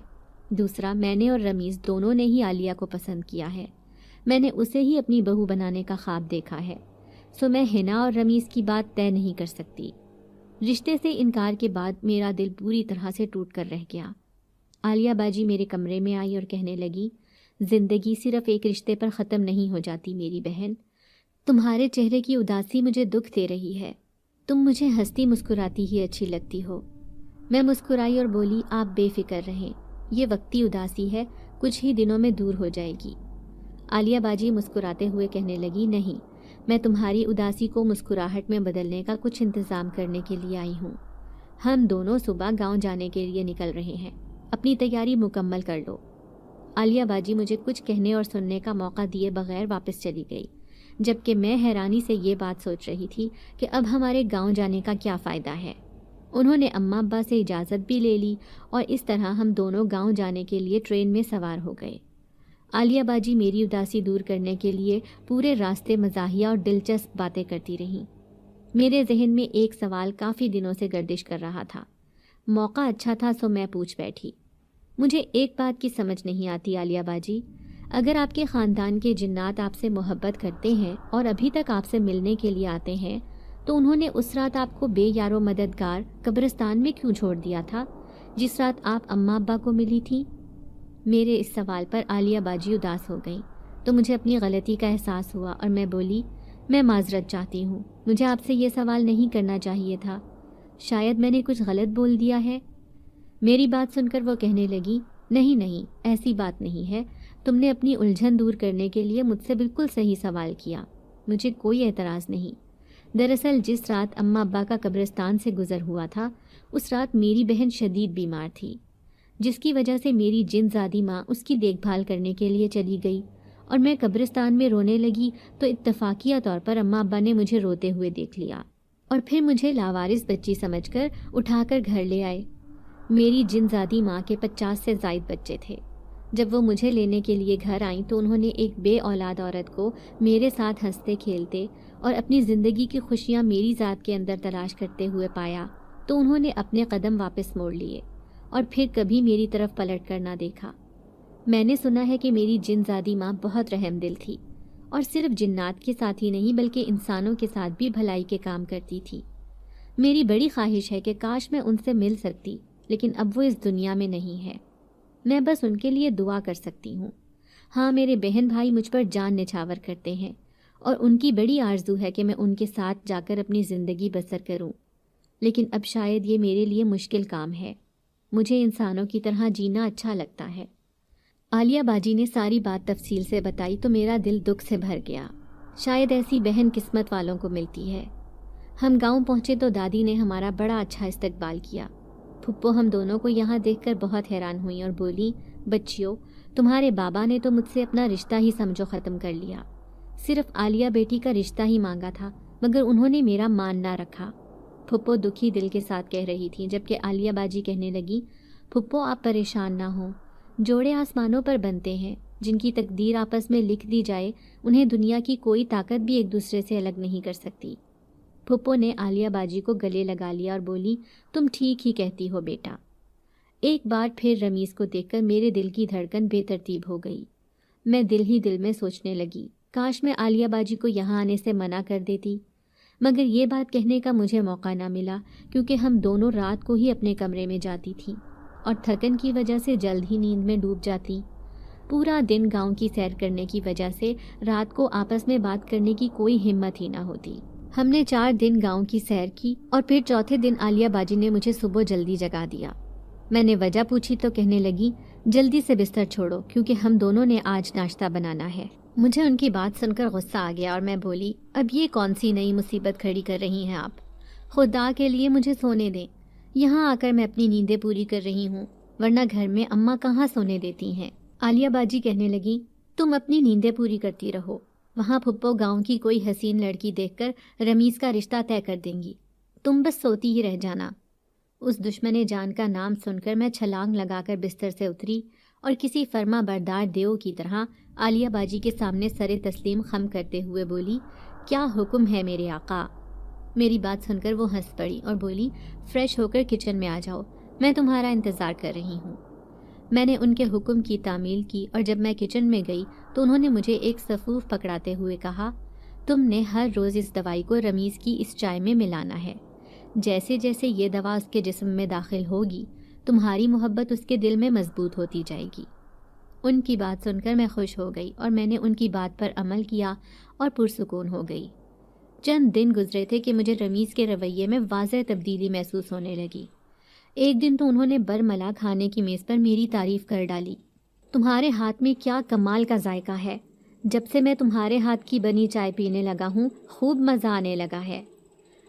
B: دوسرا میں نے اور رمیز دونوں نے ہی عالیہ کو پسند کیا ہے، میں نے اسے ہی اپنی بہو بنانے کا خواب دیکھا ہے، سو میں ہنا اور رمیز کی بات طے نہیں کر سکتی۔ رشتے سے انکار کے بعد میرا دل پوری طرح سے ٹوٹ کر رہ گیا۔ عالیہ باجی میرے کمرے میں آئی اور کہنے لگی، زندگی صرف ایک رشتے پر ختم نہیں ہو جاتی میری بہن، تمہارے چہرے کی اداسی مجھے دکھ دے رہی ہے، تم مجھے ہنستی مسکراتی ہی اچھی لگتی ہو۔ میں مسکرائی اور بولی، آپ بے فکر رہیں، یہ وقتی اداسی ہے، کچھ ہی دنوں میں دور ہو جائے گی۔ عالیہ باجی مسکراتے ہوئے کہنے لگی، نہیں، میں تمہاری اداسی کو مسکراہٹ میں بدلنے کا کچھ انتظام کرنے کے لیے آئی ہوں۔ ہم دونوں صبح گاؤں جانے کے لیے نکل رہے ہیں، اپنی تیاری مکمل کر لو۔ عالیہ باجی مجھے کچھ کہنے اور سننے کا موقع دیے بغیر واپس چلی گئی، جبکہ میں حیرانی سے یہ بات سوچ رہی تھی کہ اب ہمارے گاؤں جانے کا کیا فائدہ ہے۔ انہوں نے اماں ابا سے اجازت بھی لے لی اور اس طرح ہم دونوں گاؤں جانے کے لیے ٹرین میں سوار ہو گئے۔ عالیہ باجی میری اداسی دور کرنے کے لیے پورے راستے مزاحیہ اور دلچسپ باتیں کرتی رہیں۔ میرے ذہن میں ایک سوال کافی دنوں سے گردش کر رہا تھا، موقع اچھا تھا سو میں پوچھ بیٹھی، مجھے ایک بات کی سمجھ نہیں آتی عالیہ باجی، اگر آپ کے خاندان کے جنات آپ سے محبت کرتے ہیں اور ابھی تک آپ سے ملنے کے لیے آتے ہیں تو انہوں نے اس رات آپ کو بے یار و مددگار قبرستان میں کیوں چھوڑ دیا تھا جس رات آپ اماں ابا کو ملی تھی؟ میرے اس سوال پر عالیہ باجی اداس ہو گئیں تو مجھے اپنی غلطی کا احساس ہوا اور میں بولی، میں معذرت چاہتی ہوں، مجھے آپ سے یہ سوال نہیں کرنا چاہیے تھا، شاید میں نے کچھ غلط بول دیا ہے۔ میری بات سن کر وہ کہنے لگی، نہیں نہیں، ایسی بات نہیں ہے، تم نے اپنی الجھن دور کرنے کے لیے مجھ سے بالکل صحیح سوال کیا، مجھے کوئی اعتراض نہیں۔ دراصل جس رات اماں ابا کا قبرستان سے گزر ہوا تھا، اس رات میری بہن شدید بیمار تھی، جس کی وجہ سے میری جن زادی ماں اس کی دیکھ بھال کرنے کے لیے چلی گئی اور میں قبرستان میں رونے لگی تو اتفاقیہ طور پر اماں ابا نے مجھے روتے ہوئے دیکھ لیا اور پھر مجھے لاوارث بچی سمجھ کر اٹھا کر گھر لے آئے۔ میری جن زادی ماں کے 50 سے زائد بچے تھے۔ جب وہ مجھے لینے کے لیے گھر آئیں تو انہوں نے ایک بے اولاد عورت کو میرے ساتھ ہنستے کھیلتے اور اپنی زندگی کی خوشیاں میری ذات کے اندر تلاش کرتے ہوئے پایا تو انہوں نے اپنے قدم واپس موڑ لیے اور پھر کبھی میری طرف پلٹ کر نہ دیکھا۔ میں نے سنا ہے کہ میری جن زادی ماں بہت رحم دل تھی اور صرف جنات کے ساتھ ہی نہیں بلکہ انسانوں کے ساتھ بھی بھلائی کے کام کرتی تھی۔ میری بڑی خواہش ہے کہ کاش میں ان سے مل سکتی، لیکن اب وہ اس دنیا میں نہیں ہے۔ میں بس ان کے لیے دعا کر سکتی ہوں۔ ہاں، میرے بہن بھائی مجھ پر جان نچھاور کرتے ہیں اور ان کی بڑی آرزو ہے کہ میں ان کے ساتھ جا کر اپنی زندگی بسر کروں، لیکن اب شاید یہ میرے لیے مشکل کام ہے۔ مجھے انسانوں کی طرح جینا اچھا لگتا ہے۔ عالیہ باجی نے ساری بات تفصیل سے بتائی تو میرا دل دکھ سے بھر گیا۔ شاید ایسی بہن قسمت والوں کو ملتی ہے۔ ہم گاؤں پہنچے تو دادی نے ہمارا بڑا اچھا استقبال کیا۔ پھپھو ہم دونوں کو یہاں دیکھ کر بہت حیران ہوئیں اور بولی، بچیوں، تمہارے بابا نے تو مجھ سے اپنا رشتہ ہی سمجھو ختم کر لیا۔ صرف عالیہ بیٹی کا رشتہ ہی مانگا تھا مگر انہوں نے میرا مان نہ رکھا۔ پھپھو دکھی دل کے ساتھ کہہ رہی تھیں، جبکہ عالیہ باجی کہنے لگی، پھپھو آپ پریشان نہ ہوں، جوڑے آسمانوں پر بنتے ہیں، جن کی تقدیر آپس میں لکھ دی جائے انہیں دنیا کی کوئی طاقت بھی ایک دوسرے سے الگ نہیں کر سکتی۔ پھپھو نے عالیہ باجی کو گلے لگا لیا اور بولی، تم ٹھیک ہی کہتی ہو بیٹا۔ ایک بار پھر رمیز کو دیکھ کر میرے دل کی دھڑکن بے ترتیب ہو گئی۔ میں دل ہی دل میں سوچنے لگی، کاش میں عالیہ باجی کو یہاں آنے سے منع کر دیتی، مگر یہ بات کہنے کا مجھے موقع نہ ملا کیونکہ ہم دونوں رات کو ہی اپنے کمرے میں جاتی تھیں اور تھکن کی وجہ سے جلد ہی نیند میں ڈوب جاتی۔ پورا دن گاؤں کی سیر کرنے کی وجہ سے رات کو آپس میں بات کرنے کی کوئی ہمت ہی نہ ہوتی۔ ہم نے 4 دن گاؤں کی سیر کی اور پھر چوتھے دن عالیہ باجی نے مجھے صبح جلدی جگا دیا۔ میں نے وجہ پوچھی تو کہنے لگی، جلدی سے بستر چھوڑو کیونکہ ہم دونوں نے آج ناشتہ بنانا ہے۔ مجھے ان کی بات سن کر غصہ آ گیا اور میں بولی، اب یہ کون سی نئی مصیبت کھڑی کر رہی ہیں آپ؟ خدا کے لیے مجھے سونے دیں، یہاں آ کر میں اپنی نیندیں پوری کر رہی ہوں، ورنہ گھر میں اماں کہاں سونے دیتی ہیں۔ عالیہ باجی کہنے لگی، تم اپنی نیندیں پوری کرتی رہو، وہاں پھپھو گاؤں کی کوئی حسین لڑکی دیکھ کر رمیز کا رشتہ طے کر دیں گی، تم بس سوتی ہی رہ جانا۔ اس دشمن جان کا نام سن کر میں چھلانگ لگا کر بستر سے اتری اور کسی فرما بردار دیو کی طرح عالیہ باجی کے سامنے سر تسلیم خم کرتے ہوئے بولی، کیا حکم ہے میرے آقا؟ میری بات سن کر وہ ہنس پڑی اور بولی، فریش ہو کر کچن میں آ جاؤ، میں تمہارا انتظار کر رہی ہوں۔ میں نے ان کے حکم کی تعمیل کی اور جب میں کچن میں گئی تو انہوں نے مجھے ایک سفوف پکڑاتے ہوئے کہا، تم نے ہر روز اس دوائی کو رمیز کی اس چائے میں ملانا ہے۔ جیسے جیسے یہ دوا اس کے جسم میں داخل ہوگی تمہاری محبت اس کے دل میں مضبوط ہوتی جائے گی۔ ان کی بات سن کر میں خوش ہو گئی اور میں نے ان کی بات پر عمل کیا اور پرسکون ہو گئی۔ چند دن گزرے تھے کہ مجھے رمیز کے رویے میں واضح تبدیلی محسوس ہونے لگی۔ ایک دن تو انہوں نے برملا کھانے کی میز پر میری تعریف کر ڈالی، تمہارے ہاتھ میں کیا کمال کا ذائقہ ہے، جب سے میں تمہارے ہاتھ کی بنی چائے پینے لگا ہوں خوب مزہ آنے لگا ہے۔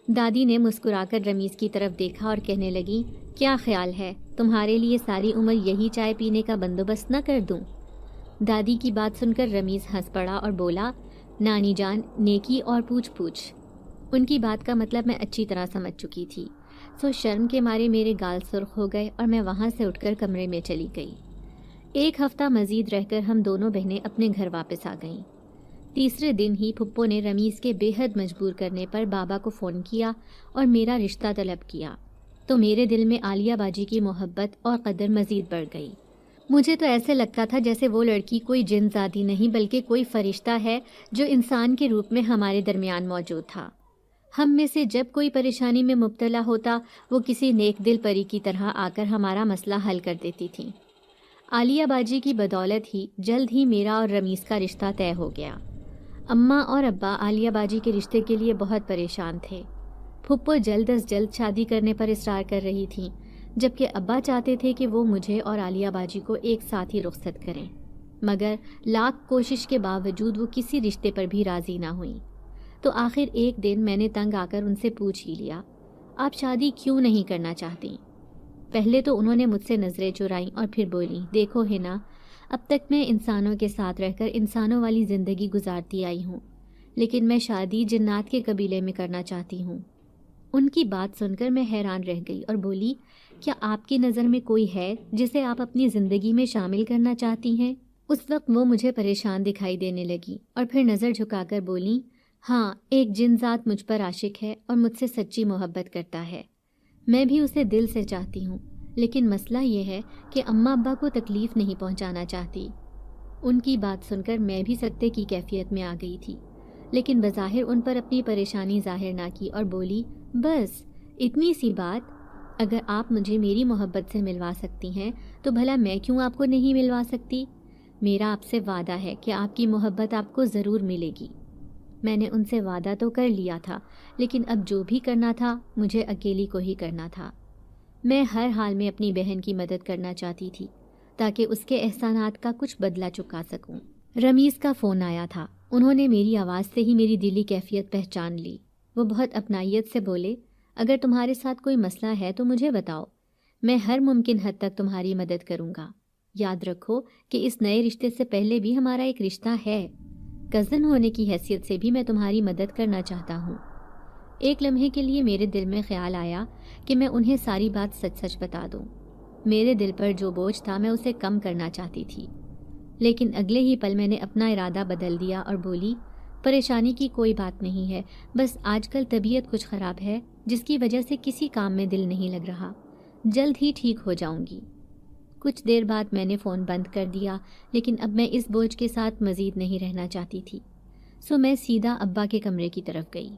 B: دادی نے مسکرا کر رمیز کی طرف دیکھا اور کہنے لگی، کیا خیال ہے تمہارے لیے ساری عمر یہی چائے پینے کا بندوبست نہ کر دوں؟ دادی کی بات سن کر رمیز ہنس پڑا اور بولا، نانی جان، نیکی اور پوچھ پوچھ۔ ان کی بات کا مطلب میں اچھی طرح سمجھ چکی تھی، سو شرم کے مارے میرے گال سرخ ہو گئے اور میں وہاں سے اٹھ کر کمرے میں چلی گئی۔ ایک ہفتہ مزید رہ کر ہم دونوں بہنیں اپنے گھر واپس آ گئیں۔ تیسرے دن ہی پھپھو نے رمیز کے بے حد مجبور کرنے پر بابا کو فون کیا اور میرا رشتہ طلب کیا، تو میرے دل میں عالیہ باجی کی محبت اور قدر مزید بڑھ گئی۔ مجھے تو ایسے لگتا تھا جیسے وہ لڑکی کوئی جن زادی نہیں بلکہ کوئی فرشتہ ہے جو انسان کے روپ میں ہمارے درمیان موجود تھا۔ ہم میں سے جب کوئی پریشانی میں مبتلا ہوتا وہ کسی نیک دل پری کی طرح آ کر ہمارا مسئلہ حل کر دیتی تھیں۔ عالیہ باجی کی بدولت ہی جلد ہی میرا اور رمیز کا رشتہ طے ہو گیا۔ اماں اور ابا عالیہ باجی کے رشتے کے لیے بہت پریشان تھے۔ پھپھو جلد از جلد شادی کرنے پر اصرار کر رہی تھیں، جبکہ ابا چاہتے تھے کہ وہ مجھے اور عالیہ باجی کو ایک ساتھ ہی رخصت کریں، مگر لاکھ کوشش کے باوجود وہ کسی رشتے پر بھی راضی نہ ہوئیں۔ تو آخر ایک دن میں نے تنگ آ کر ان سے پوچھ ہی لیا، آپ شادی کیوں نہیں کرنا چاہتی؟ پہلے تو انہوں نے مجھ سے نظریں چرائیں اور پھر بولیں، دیکھو ہنا، اب تک میں انسانوں کے ساتھ رہ کر انسانوں والی زندگی گزارتی آئی ہوں، لیکن میں شادی جنات کے قبیلے میں کرنا چاہتی ہوں۔ ان کی بات سن کر میں حیران رہ گئی اور بولی، کیا آپ کی نظر میں کوئی ہے جسے آپ اپنی زندگی میں شامل کرنا چاہتی ہیں؟ اس وقت وہ مجھے پریشان دکھائی دینے لگی اور پھر نظر جھکا کر بولیں، ہاں، ایک جن ذات مجھ پر عاشق ہے اور مجھ سے سچی محبت کرتا ہے، میں بھی اسے دل سے چاہتی ہوں، لیکن مسئلہ یہ ہے کہ اماں ابا کو تکلیف نہیں پہنچانا چاہتی۔ ان کی بات سن کر میں بھی سکتے کی کیفیت میں آ گئی تھی، لیکن بظاہر ان پر اپنی پریشانی ظاہر نہ کی اور بولی، بس اتنی سی بات، اگر آپ مجھے میری محبت سے ملوا سکتی ہیں تو بھلا میں کیوں آپ کو نہیں ملوا سکتی؟ میرا آپ سے وعدہ ہے کہ آپ کی محبت آپ کو ضرور ملے گی۔ میں نے ان سے وعدہ تو کر لیا تھا، لیکن اب جو بھی کرنا تھا مجھے اکیلی کو ہی کرنا تھا۔ میں ہر حال میں اپنی بہن کی مدد کرنا چاہتی تھی تاکہ اس کے احسانات کا کچھ بدلہ چکا سکوں۔ رمیز کا فون آیا تھا۔ انہوں نے میری آواز سے ہی میری دلی کیفیت پہچان لی۔ وہ بہت اپنائیت سے بولے، اگر تمہارے ساتھ کوئی مسئلہ ہے تو مجھے بتاؤ، میں ہر ممکن حد تک تمہاری مدد کروں گا۔ یاد رکھو کہ اس نئے رشتے سے پہلے بھی ہمارا ایک رشتہ ہے، کزن ہونے کی حیثیت سے بھی میں تمہاری مدد کرنا چاہتا ہوں۔ ایک لمحے کے لیے میرے دل میں خیال آیا کہ میں انہیں ساری بات سچ سچ بتا دوں۔ میرے دل پر جو بوجھ تھا میں اسے کم کرنا چاہتی تھی، لیکن اگلے ہی پل میں نے اپنا ارادہ بدل دیا اور بولی، پریشانی کی کوئی بات نہیں ہے، بس آج کل طبیعت کچھ خراب ہے جس کی وجہ سے کسی کام میں دل نہیں لگ رہا، جلد ہی ٹھیک ہو جاؤں گی۔ کچھ دیر بعد میں نے فون بند کر دیا، لیکن اب میں اس بوجھ کے ساتھ مزید نہیں رہنا چاہتی تھی، سو میں سیدھا ابا کے کمرے کی طرف گئی۔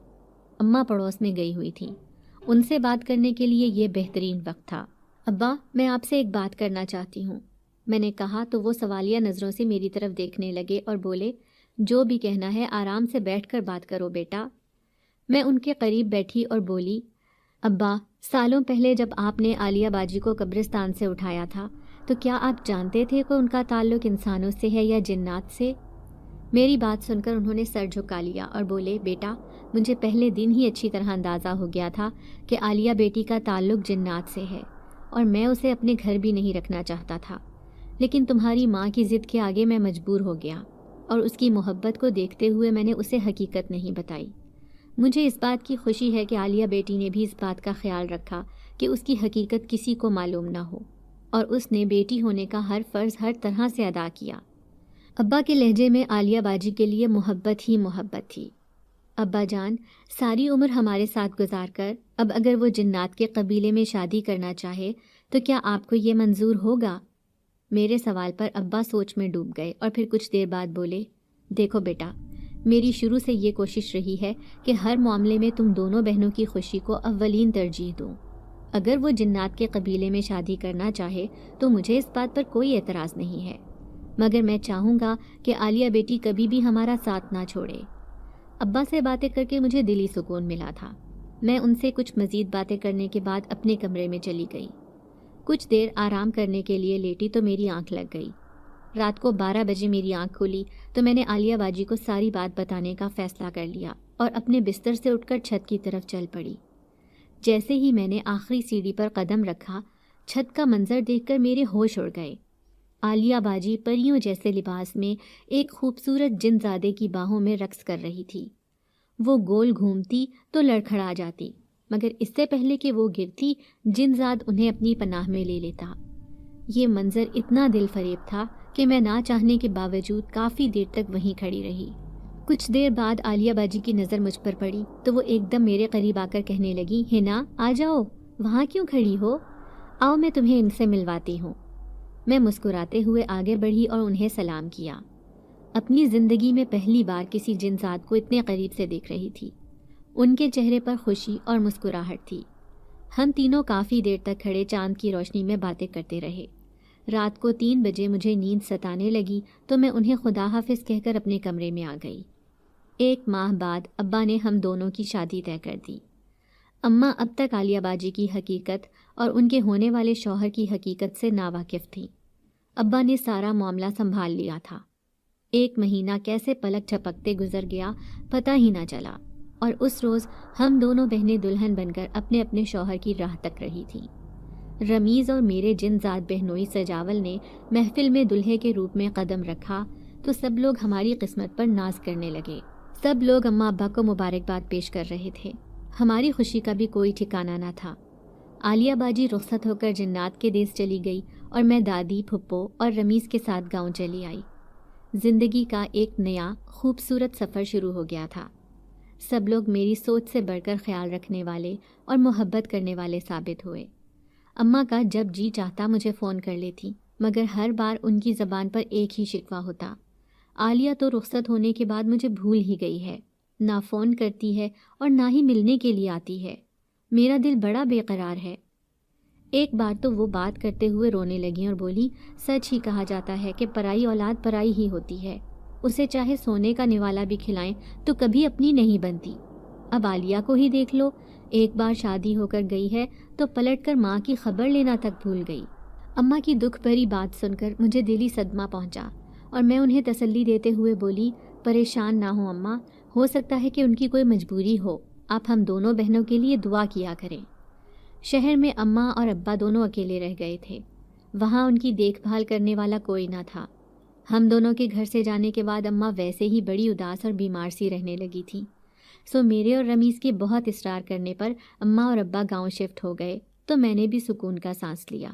B: اماں پڑوس میں گئی ہوئی تھیں، ان سے بات کرنے کے لیے یہ بہترین وقت تھا۔ ابا، میں آپ سے ایک بات کرنا چاہتی ہوں، میں نے کہا تو وہ سوالیہ نظروں سے میری طرف دیکھنے لگے اور بولے، جو بھی کہنا ہے آرام سے بیٹھ کر بات کرو بیٹا۔ میں ان کے قریب بیٹھی اور بولی، ابا، سالوں پہلے جب آپ نے عالیہ باجی کو قبرستان سے اٹھایا تھا تو کیا آپ جانتے تھے کہ ان کا تعلق انسانوں سے ہے یا جنات سے؟ میری بات سن کر انہوں نے سر جھکا لیا اور بولے، بیٹا، مجھے پہلے دن ہی اچھی طرح اندازہ ہو گیا تھا کہ عالیہ بیٹی کا تعلق جنات سے ہے اور میں اسے اپنے گھر بھی نہیں رکھنا چاہتا تھا، لیکن تمہاری ماں کی ضد کے آگے میں مجبور ہو گیا اور اس کی محبت کو دیکھتے ہوئے میں نے اسے حقیقت نہیں بتائی۔ مجھے اس بات کی خوشی ہے کہ عالیہ بیٹی نے بھی اس بات کا خیال رکھا کہ اس کی حقیقت کسی کو معلوم نہ ہو، اور اس نے بیٹی ہونے کا ہر فرض ہر طرح سے ادا کیا۔ ابا کے لہجے میں عالیہ باجی کے لیے محبت ہی محبت تھی۔ ابا جان، ساری عمر ہمارے ساتھ گزار کر اب اگر وہ جنات کے قبیلے میں شادی کرنا چاہے تو کیا آپ کو یہ منظور ہوگا؟ میرے سوال پر ابا سوچ میں ڈوب گئے اور پھر کچھ دیر بعد بولے، دیکھو بیٹا، میری شروع سے یہ کوشش رہی ہے کہ ہر معاملے میں تم دونوں بہنوں کی خوشی کو اولین ترجیح دوں۔ اگر وہ جنات کے قبیلے میں شادی کرنا چاہے تو مجھے اس بات پر کوئی اعتراض نہیں ہے، مگر میں چاہوں گا کہ عالیہ بیٹی کبھی بھی ہمارا ساتھ نہ چھوڑے۔ ابا سے باتیں کر کے مجھے دلی سکون ملا تھا۔ میں ان سے کچھ مزید باتیں کرنے کے بعد اپنے کمرے میں چلی گئی۔ کچھ دیر آرام کرنے کے لیے لیٹی تو میری آنکھ لگ گئی۔ رات کو 12 بجے میری آنکھ کھلی تو میں نے عالیہ باجی کو ساری بات بتانے کا فیصلہ کر لیا اور اپنے بستر سے اٹھ کر چھت کی طرف چل پڑی۔ جیسے ہی میں نے آخری سیڑھی پر قدم رکھا، چھت کا منظر دیکھ کر میرے ہوش اڑ گئے۔ عالیہ باجی پریوں جیسے لباس میں ایک خوبصورت جن زادے کی باہوں میں رقص کر رہی تھی۔ وہ گول گھومتی تو لڑکھڑا جاتی، مگر اس سے پہلے کہ وہ گرتی، جن زاد انہیں اپنی پناہ میں لے لیتا۔ یہ منظر اتنا دل فریب تھا کہ میں نہ چاہنے کے باوجود کافی دیر تک وہیں کھڑی رہی۔ کچھ دیر بعد عالیہ باجی کی نظر مجھ پر پڑی تو وہ ایک دم میرے قریب آ کر کہنے لگی، ہنا، آ جاؤ، وہاں کیوں کھڑی ہو؟ آؤ میں تمہیں ان سے ملواتی ہوں۔ میں مسکراتے ہوئے آگے بڑھی اور انہیں سلام کیا۔ اپنی زندگی میں پہلی بار کسی جنسات کو اتنے قریب سے دیکھ رہی تھی۔ ان کے چہرے پر خوشی اور مسکراہٹ تھی۔ ہم تینوں کافی دیر تک کھڑے چاند کی روشنی میں باتیں کرتے رہے۔ رات کو 3 بجے مجھے نیند ستانے لگی تو میں انہیں خدا حافظ کہہ کر اپنے کمرے میں آ گئی۔ 1 ماہ بعد ابا نے ہم دونوں کی شادی طے کر دی۔ اماں اب تک عالیہ باجی کی حقیقت اور ان کے ہونے والے شوہر کی حقیقت سے ناواقف تھیں۔ ابا نے سارا معاملہ سنبھال لیا تھا۔ 1 مہینہ کیسے پلک جھپکتے گزر گیا پتہ ہی نہ چلا، اور اس روز ہم دونوں بہنیں دلہن بن کر اپنے اپنے شوہر کی راہ تک رہی تھیں۔ رمیز اور میرے جن ذات بہنوئی سجاول نے محفل میں دلہے کے روپ میں قدم رکھا تو سب لوگ ہماری قسمت پر ناز کرنے لگے۔ سب لوگ اماں ابا کو مبارکباد پیش کر رہے تھے۔ ہماری خوشی کا بھی کوئی ٹھکانہ نہ تھا۔ عالیہ باجی رخصت ہو کر جنات کے دیس چلی گئی اور میں دادی، پھپھو اور رمیز کے ساتھ گاؤں چلی آئی۔ زندگی کا ایک نیا خوبصورت سفر شروع ہو گیا تھا۔ سب لوگ میری سوچ سے بڑھ کر خیال رکھنے والے اور محبت کرنے والے ثابت ہوئے۔ اماں کا جب جی چاہتا مجھے فون کر لیتی، مگر ہر بار ان کی زبان پر ایک ہی شکوہ ہوتا: عالیہ تو رخصت ہونے کے بعد مجھے بھول ہی گئی ہے، نہ فون کرتی ہے اور نہ ہی ملنے کے لیے آتی ہے، میرا دل بڑا بے قرار ہے۔ ایک بار تو وہ بات کرتے ہوئے رونے لگیں اور بولی: سچ ہی کہا جاتا ہے کہ پرائی اولاد پرائی ہی ہوتی ہے، اسے چاہے سونے کا نوالا بھی کھلائیں تو کبھی اپنی نہیں بنتی۔ اب عالیہ کو ہی دیکھ لو، ایک بار شادی ہو کر گئی ہے تو پلٹ کر ماں کی خبر لینا تک بھول گئی۔ اماں کی دکھ بھری بات سن کر مجھے دلی صدمہ پہنچا اور میں انہیں تسلی دیتے ہوئے بولی: پریشان نہ ہو اماں، ہو سکتا ہے کہ ان کی کوئی مجبوری ہو، آپ ہم دونوں بہنوں کے لیے دعا کیا کریں۔ شہر میں اماں اور ابا دونوں اکیلے رہ گئے تھے، وہاں ان کی دیکھ بھال کرنے والا کوئی نہ تھا۔ ہم دونوں کے گھر سے جانے کے بعد اماں ویسے ہی بڑی اداس اور بیمار سی رہنے لگی تھیں، سو میرے اور رمیز کے بہت اصرار کرنے پر اماں اور ابا گاؤں شفٹ ہو گئے تو میں نے بھی سکون کا سانس لیا۔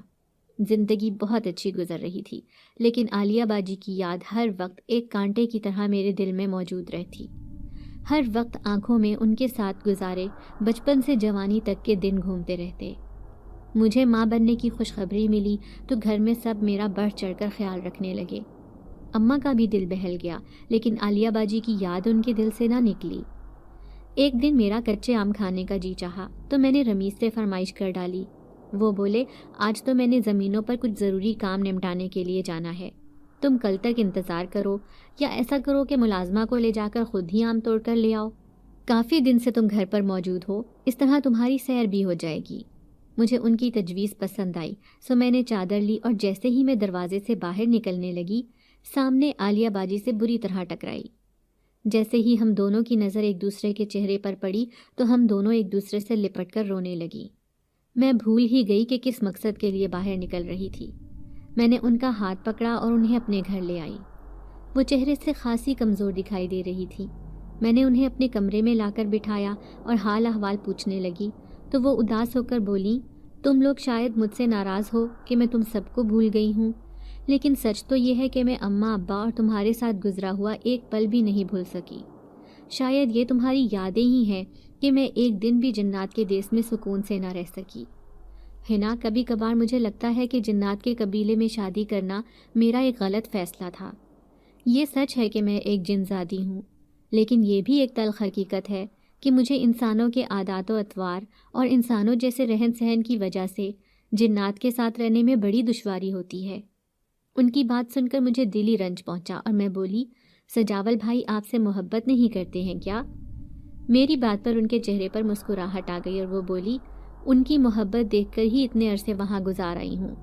B: زندگی بہت اچھی گزر رہی تھی، لیکن عالیہ باجی کی یاد ہر وقت ایک کانٹے کی طرح میرے دل میں موجود رہتی۔ ہر وقت آنکھوں میں ان کے ساتھ گزارے بچپن سے جوانی تک کے دن گھومتے رہتے۔ مجھے ماں بننے کی خوشخبری ملی تو گھر میں سب میرا بڑھ چڑھ کر خیال رکھنے لگے۔ اماں کا بھی دل بہل گیا، لیکن عالیہ باجی کی یاد ان کے دل سے نہ نکلی۔ ایک دن میرا کچے آم کھانے کا جی چاہا تو میں نے رمیز سے فرمائش کر ڈالی۔ وہ بولے: آج تو میں نے زمینوں پر کچھ ضروری کام نمٹانے کے لیے جانا ہے، تم کل تک انتظار کرو، یا ایسا کرو کہ ملازمہ کو لے جا کر خود ہی آم توڑ کر لے آؤ۔ کافی دن سے تم گھر پر موجود ہو، اس طرح تمہاری سیر بھی ہو جائے گی۔ مجھے ان کی تجویز پسند آئی، سو میں نے چادر لی اور جیسے ہی میں دروازے سے باہر نکلنے لگی، سامنے عالیہ باجی سے بری طرح ٹکرائی۔ جیسے ہی ہم دونوں کی نظر ایک دوسرے کے چہرے پر پڑی تو ہم دونوں ایک دوسرے سے لپٹ کر رونے لگی۔ میں بھول ہی گئی کہ کس مقصد کے لیے باہر نکل رہی تھی۔ میں نے ان کا ہاتھ پکڑا اور انہیں اپنے گھر لے آئی۔ وہ چہرے سے خاصی کمزور دکھائی دے رہی تھی۔ میں نے انہیں اپنے کمرے میں لا کر بٹھایا اور حال احوال پوچھنے لگی تو وہ اداس ہو کر بولیں: تم لوگ شاید مجھ سے ناراض ہو کہ میں تم سب کو بھول گئی ہوں، لیکن سچ تو یہ ہے کہ میں اماں ابا اور تمہارے ساتھ گزرا ہوا ایک پل بھی نہیں بھول سکی۔ شاید یہ تمہاری یادیں ہی ہیں کہ میں ایک دن بھی جنات کے دیس میں سکون سے نہ رہ سکی۔ ہنا، کبھی کبھار مجھے لگتا ہے کہ جنات کے قبیلے میں شادی کرنا میرا ایک غلط فیصلہ تھا۔ یہ سچ ہے کہ میں ایک جن زادی ہوں، لیکن یہ بھی ایک تلخ حقیقت ہے کہ مجھے انسانوں کے عادات و اطوار اور انسانوں جیسے رہن سہن کی وجہ سے جنات کے ساتھ رہنے میں بڑی دشواری ہوتی ہے۔ ان کی بات سن کر مجھے دلی رنج پہنچا اور میں بولی: سجاول بھائی آپ سے محبت نہیں کرتے ہیں کیا؟ میری بات پر ان کے چہرے پر مسکراہٹ آ گئی اور وہ بولی: ان کی محبت دیکھ کر ہی اتنے عرصے وہاں گزار آئی ہوں،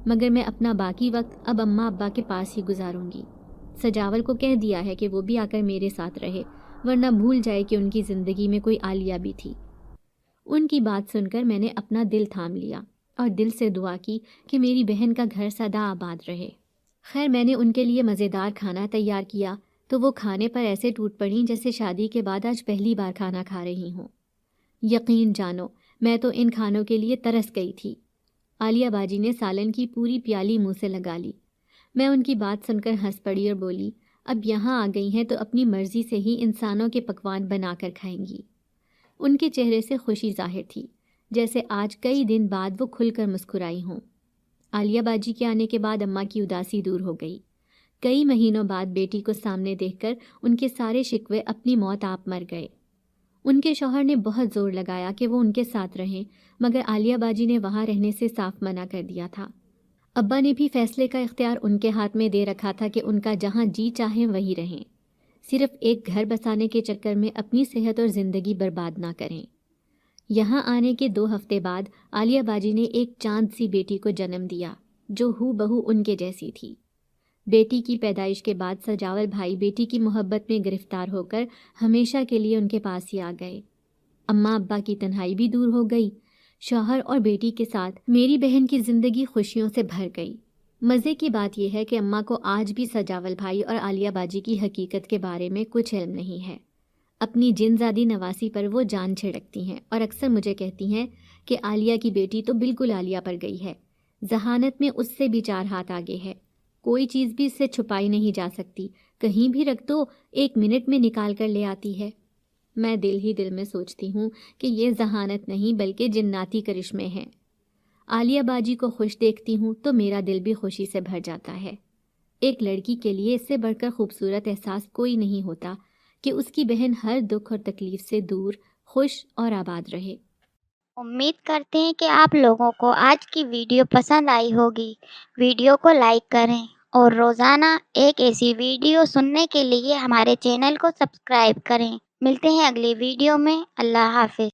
B: مگر میں اپنا باقی وقت اب اماں ابا کے پاس ہی گزاروں گی۔ سجاول کو کہہ دیا ہے کہ وہ بھی آ کر میرے ساتھ رہے، ورنہ بھول جائے کہ ان کی زندگی میں کوئی عالیہ بھی تھی۔ ان کی بات سن کر میں نے اپنا دل تھام لیا اور دل سے دعا کی کہ میری بہن کا گھر سدا آباد رہے۔ خیر، میں نے ان کے لیے مزیدار کھانا تیار کیا تو وہ کھانے پر ایسے ٹوٹ پڑیں جیسے شادی کے بعد آج پہلی بار کھانا کھا رہی ہوں۔ یقین جانو، میں تو ان کھانوں کے لیے ترس گئی تھی۔ عالیہ باجی نے سالن کی پوری پیالی منہ سے لگا لی۔ میں ان کی بات سن کر ہنس پڑی اور بولی: اب یہاں آ گئی ہیں تو اپنی مرضی سے ہی انسانوں کے پکوان بنا کر کھائیں گی۔ ان کے چہرے سے خوشی ظاہر تھی، جیسے آج کئی دن بعد وہ کھل کر مسکرائی ہوں۔ عالیہ باجی کے آنے کے بعد اماں کی اداسی دور ہو گئی۔ کئی مہینوں بعد بیٹی کو سامنے دیکھ کر ان کے سارے شکوے اپنی موت آپ مر گئے۔ ان کے شوہر نے بہت زور لگایا کہ وہ ان کے ساتھ رہیں، مگر عالیہ باجی نے وہاں رہنے سے صاف منع کر دیا تھا۔ ابا نے بھی فیصلے کا اختیار ان کے ہاتھ میں دے رکھا تھا کہ ان کا جہاں جی چاہیں وہیں رہیں، صرف ایک گھر بسانے کے چکر میں اپنی صحت اور زندگی برباد نہ کریں۔ یہاں آنے کے 2 ہفتے بعد عالیہ باجی نے ایک چاند سی بیٹی کو جنم دیا جو ہو بہو ان کے جیسی تھی۔ بیٹی کی پیدائش کے بعد سجاول بھائی بیٹی کی محبت میں گرفتار ہو کر ہمیشہ کے لیے ان کے پاس ہی آ گئے۔ اماں ابا کی تنہائی بھی دور ہو گئی۔ شوہر اور بیٹی کے ساتھ میری بہن کی زندگی خوشیوں سے بھر گئی۔ مزے کی بات یہ ہے کہ اماں کو آج بھی سجاول بھائی اور عالیہ باجی کی حقیقت کے بارے میں کچھ علم نہیں ہے۔ اپنی جن زادی نواسی پر وہ جان چھڑکتی ہیں اور اکثر مجھے کہتی ہیں کہ عالیہ کی بیٹی تو بالکل عالیہ پر گئی ہے، ذہانت میں اس سے بھی 4 ہاتھ آگے ہے، کوئی چیز بھی اس سے چھپائی نہیں جا سکتی، کہیں بھی رکھ دو 1 منٹ میں نکال کر لے آتی ہے۔ میں دل ہی دل میں سوچتی ہوں کہ یہ ذہانت نہیں بلکہ جناتی کرشمے ہیں۔ عالیہ باجی کو خوش دیکھتی ہوں تو میرا دل بھی خوشی سے بھر جاتا ہے۔ ایک لڑکی کے لیے اس سے بڑھ کر خوبصورت احساس کوئی نہیں ہوتا کہ اس کی بہن ہر دکھ اور تکلیف سے دور، خوش اور آباد رہے۔
A: امید کرتے ہیں کہ آپ لوگوں کو آج کی ویڈیو پسند آئی ہوگی۔ ویڈیو کو لائک کریں اور روزانہ ایک ایسی ویڈیو سننے کے لیے ہمارے چینل کو سبسکرائب کریں۔ ملتے ہیں اگلی ویڈیو میں۔ اللہ حافظ۔